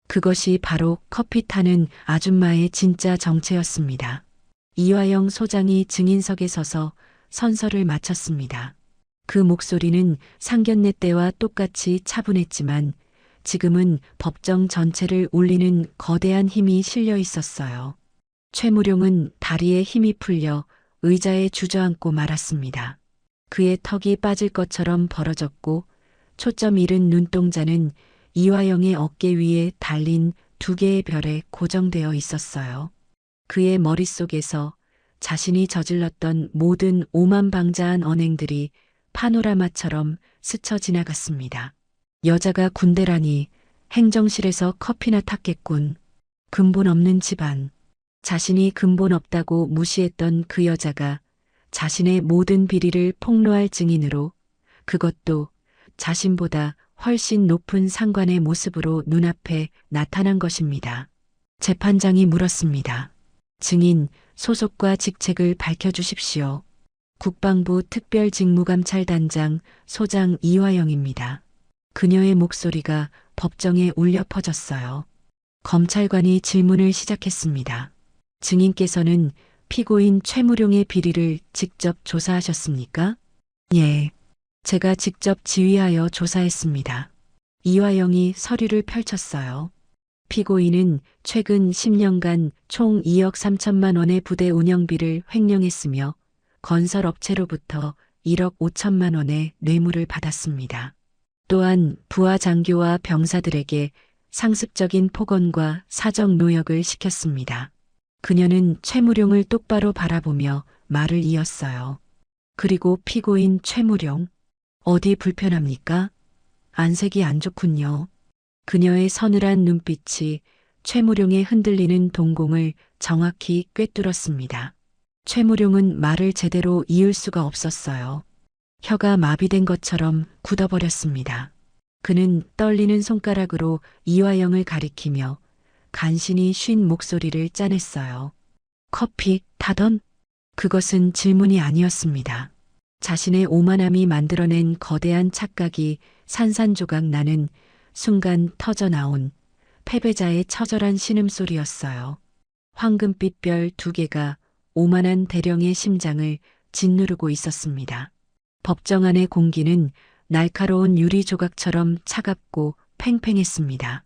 그것이 바로 커피 타는 아줌마의 진짜 정체였습니다. 이화영 소장이 증인석에 서서 선서를 마쳤습니다. 그 목소리는 상견례 때와 똑같이 차분했지만 지금은 법정 전체를 울리는 거대한 힘이 실려 있었어요. 최무룡은 다리에 힘이 풀려 의자에 주저앉고 말았습니다. 그의 턱이 빠질 것처럼 벌어졌고 초점 잃은 눈동자는 이화영의 어깨 위에 달린 2개의 별에 고정되어 있었어요. 그의 머릿속에서 자신이 저질렀던 모든 오만방자한 언행들이 파노라마처럼 스쳐 지나갔습니다. 여자가 군대라니, 행정실에서 커피나 탔겠군. 근본 없는 집안. 자신이 근본 없다고 무시했던 그 여자가 자신의 모든 비리를 폭로할 증인으로, 그것도 자신보다 훨씬 높은 상관의 모습으로 눈앞에 나타난 것입니다. 재판장이 물었습니다. 증인, 소속과 직책을 밝혀주십시오. 국방부 특별직무감찰단장 소장 이화영입니다. 그녀의 목소리가 법정에 울려 퍼졌어요. 검찰관이 질문을 시작했습니다. 증인께서는 피고인 최무룡의 비리를 직접 조사하셨습니까? 예. 제가 직접 지휘하여 조사했습니다. 이화영이 서류를 펼쳤어요. 피고인은 최근 10년간 총 2억 3천만 원의 부대 운영비를 횡령했으며 건설업체로부터 1억 5천만 원의 뇌물을 받았습니다. 또한 부하 장교와 병사들에게 상습적인 폭언과 사적 노역을 시켰습니다. 그녀는 최무룡을 똑바로 바라보며 말을 이었어요. 그리고 피고인 최무룡, 어디 불편합니까? 안색이 안 좋군요. 그녀의 서늘한 눈빛이 최무룡의 흔들리는 동공을 정확히 꿰뚫었습니다. 최무룡은 말을 제대로 이을 수가 없었어요. 혀가 마비된 것처럼 굳어버렸습니다. 그는 떨리는 손가락으로 이화영을 가리키며 간신히 쉰 목소리를 짜냈어요. 커피 타던? 그것은 질문이 아니었습니다. 자신의 오만함이 만들어낸 거대한 착각이 산산조각 나는 순간 터져나온 패배자의 처절한 신음소리였어요. 황금빛 별 2개가 오만한 대령의 심장을 짓누르고 있었습니다. 법정 안의 공기는 날카로운 유리 조각처럼 차갑고 팽팽했습니다.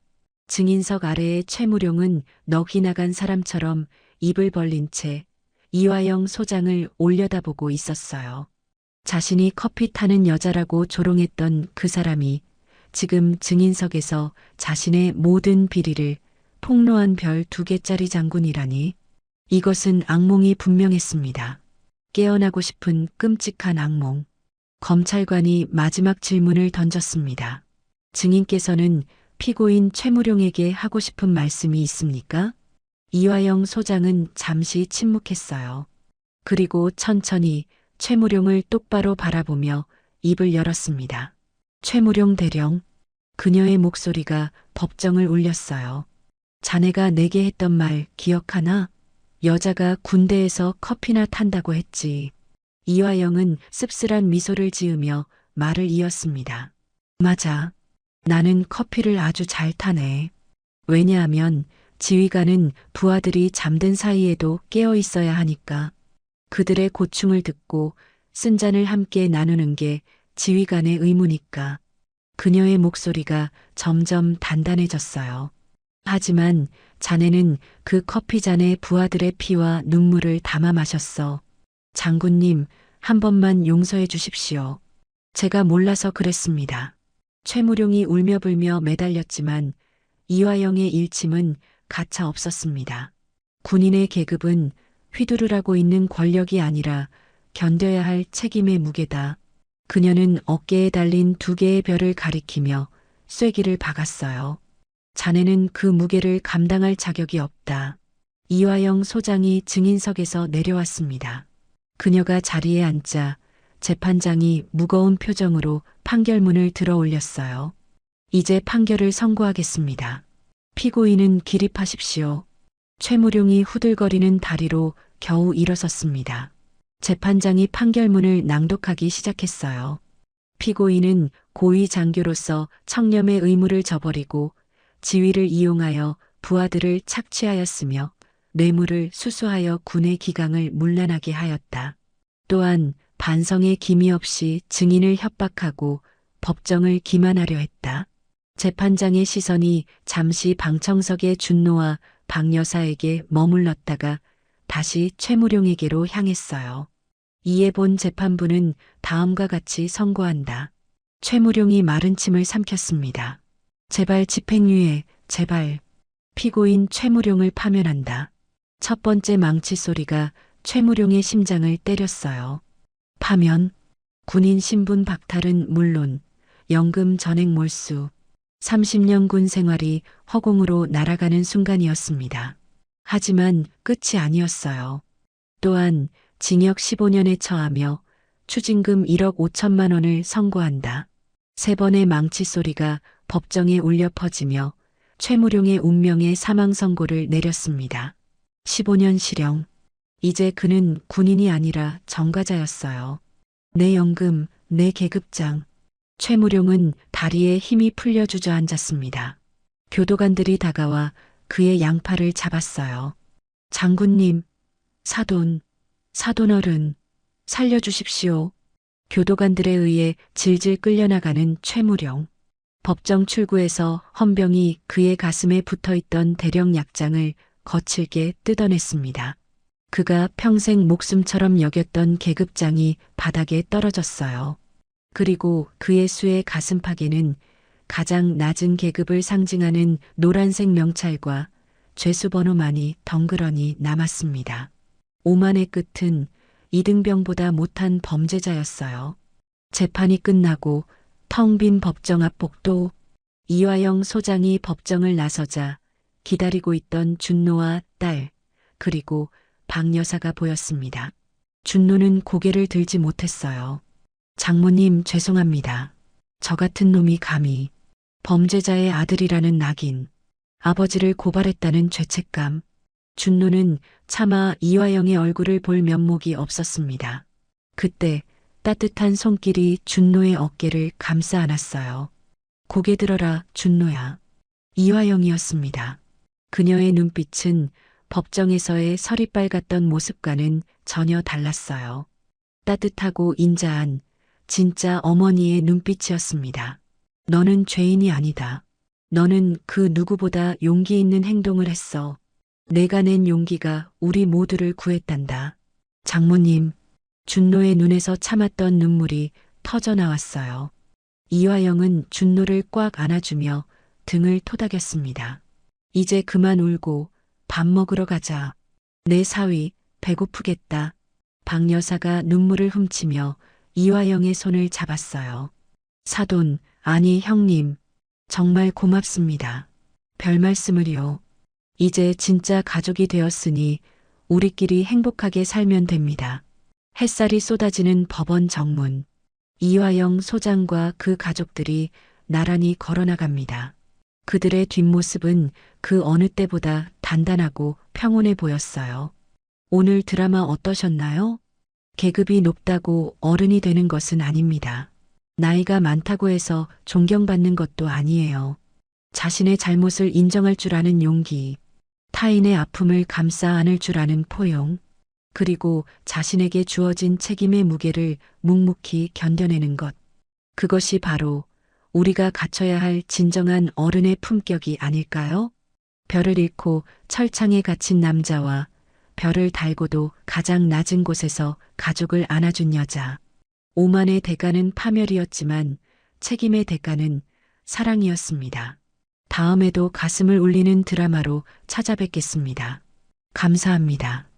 증인석 아래의 최무룡은 넋이 나간 사람처럼 입을 벌린 채 이화영 소장을 올려다보고 있었어요. 자신이 커피 타는 여자라고 조롱했던 그 사람이 지금 증인석에서 자신의 모든 비리를 폭로한 별 2개짜리 장군이라니. 이것은 악몽이 분명했습니다. 깨어나고 싶은 끔찍한 악몽. 검찰관이 마지막 질문을 던졌습니다. 증인께서는 피고인 최무룡에게 하고 싶은 말씀이 있습니까? 이화영 소장은 잠시 침묵했어요. 그리고 천천히 최무룡을 똑바로 바라보며 입을 열었습니다. 최무룡 대령. 그녀의 목소리가 법정을 울렸어요. 자네가 내게 했던 말 기억하나? 여자가 군대에서 커피나 탄다고 했지. 이화영은 씁쓸한 미소를 지으며 말을 이었습니다. 맞아. 나는 커피를 아주 잘 타네. 왜냐하면 지휘관은 부하들이 잠든 사이에도 깨어 있어야 하니까. 그들의 고충을 듣고 쓴 잔을 함께 나누는 게 지휘관의 의무니까. 그녀의 목소리가 점점 단단해졌어요. 하지만 자네는 그 커피잔에 부하들의 피와 눈물을 담아 마셨어. 장군님, 한 번만 용서해 주십시오. 제가 몰라서 그랬습니다. 최무룡이 울며불며 매달렸지만 이화영의 일침은 가차 없었습니다. 군인의 계급은 휘두르라고 있는 권력이 아니라 견뎌야 할 책임의 무게다. 그녀는 어깨에 달린 두 개의 별을 가리키며 쐐기를 박았어요. 자네는 그 무게를 감당할 자격이 없다. 이화영 소장이 증인석에서 내려왔습니다. 그녀가 자리에 앉자 재판장이 무거운 표정으로 판결문을 들어 올렸어요. 이제 판결을 선고하겠습니다. 피고인은 기립하십시오. 최무룡이 후들거리는 다리로 겨우 일어섰습니다. 재판장이 판결문을 낭독하기 시작했어요. 피고인은 고위 장교로서 청렴의 의무를 저버리고 지위를 이용하여 부하들을 착취하였으며 뇌물을 수수하여 군의 기강을 문란하게 하였다. 또한 반성의 기미 없이 증인을 협박하고 법정을 기만하려 했다. 재판장의 시선이 잠시 방청석의 준노와 박 여사에게 머물렀다가 다시 최무룡에게로 향했어요. 이에 본 재판부는 다음과 같이 선고한다. 최무룡이 마른 침을 삼켰습니다. 제발 집행유예, 제발. 피고인 최무룡을 파면한다. 첫 번째 망치 소리가 최무룡의 심장을 때렸어요. 파면, 군인 신분 박탈은 물론 연금 전액 몰수, 30년 군 생활이 허공으로 날아가는 순간이었습니다. 하지만 끝이 아니었어요. 또한 징역 15년에 처하며 추징금 1억 5천만 원을 선고한다. 세 번의 망치 소리가 법정에 울려 퍼지며 최무룡의 운명의 사망 선고를 내렸습니다. 15년 실형. 이제 그는 군인이 아니라 정과자였어요. 내 연금, 내 계급장. 최무룡은 다리에 힘이 풀려 주저앉았습니다. 교도관들이 다가와 그의 양팔을 잡았어요. 장군님, 사돈 어른, 살려주십시오. 교도관들에 의해 질질 끌려나가는 최무룡. 법정 출구에서 헌병이 그의 가슴에 붙어있던 대령 약장을 거칠게 뜯어냈습니다. 그가 평생 목숨처럼 여겼던 계급장이 바닥에 떨어졌어요. 그리고 그의 수의 가슴팍에는 가장 낮은 계급을 상징하는 노란색 명찰과 죄수번호만이 덩그러니 남았습니다. 오만의 끝은 이등병보다 못한 범죄자였어요. 재판이 끝나고 텅 빈 법정 앞 복도, 이화영 소장이 법정을 나서자 기다리고 있던 준노와 딸, 그리고 박 여사가 보였습니다. 준노는 고개를 들지 못했어요. 장모님 죄송합니다. 저 같은 놈이 감히 범죄자의 아들이라는 낙인, 아버지를 고발했다는 죄책감. 준노는 차마 이화영의 얼굴을 볼 면목이 없었습니다. 그때 따뜻한 손길이 준노의 어깨를 감싸 안았어요. 고개 들어라, 준노야. 이화영이었습니다. 그녀의 눈빛은 법정에서의 설이 빨갛던 모습과는 전혀 달랐어요. 따뜻하고 인자한 진짜 어머니의 눈빛이었습니다. 너는 죄인이 아니다. 너는 그 누구보다 용기 있는 행동을 했어. 내가 낸 용기가 우리 모두를 구했단다. 장모님, 준노의 눈에서 참았던 눈물이 터져 나왔어요. 이화영은 준노를 꽉 안아주며 등을 토닥였습니다. 이제 그만 울고 밥 먹으러 가자. 내 사위 배고프겠다. 박 여사가 눈물을 훔치며 이화영의 손을 잡았어요. 사돈, 아니 형님, 정말 고맙습니다. 별 말씀을요. 이제 진짜 가족이 되었으니 우리끼리 행복하게 살면 됩니다. 햇살이 쏟아지는 법원 정문. 이화영 소장과 그 가족들이 나란히 걸어나갑니다. 그들의 뒷모습은 그 어느 때보다 단단하고 평온해 보였어요. 오늘 드라마 어떠셨나요? 계급이 높다고 어른이 되는 것은 아닙니다. 나이가 많다고 해서 존경받는 것도 아니에요. 자신의 잘못을 인정할 줄 아는 용기, 타인의 아픔을 감싸 안을 줄 아는 포용, 그리고 자신에게 주어진 책임의 무게를 묵묵히 견뎌내는 것. 그것이 바로 우리가 갖춰야 할 진정한 어른의 품격이 아닐까요? 별을 잃고 철창에 갇힌 남자와 별을 달고도 가장 낮은 곳에서 가족을 안아준 여자. 오만의 대가는 파멸이었지만 책임의 대가는 사랑이었습니다. 다음에도 가슴을 울리는 드라마로 찾아뵙겠습니다. 감사합니다.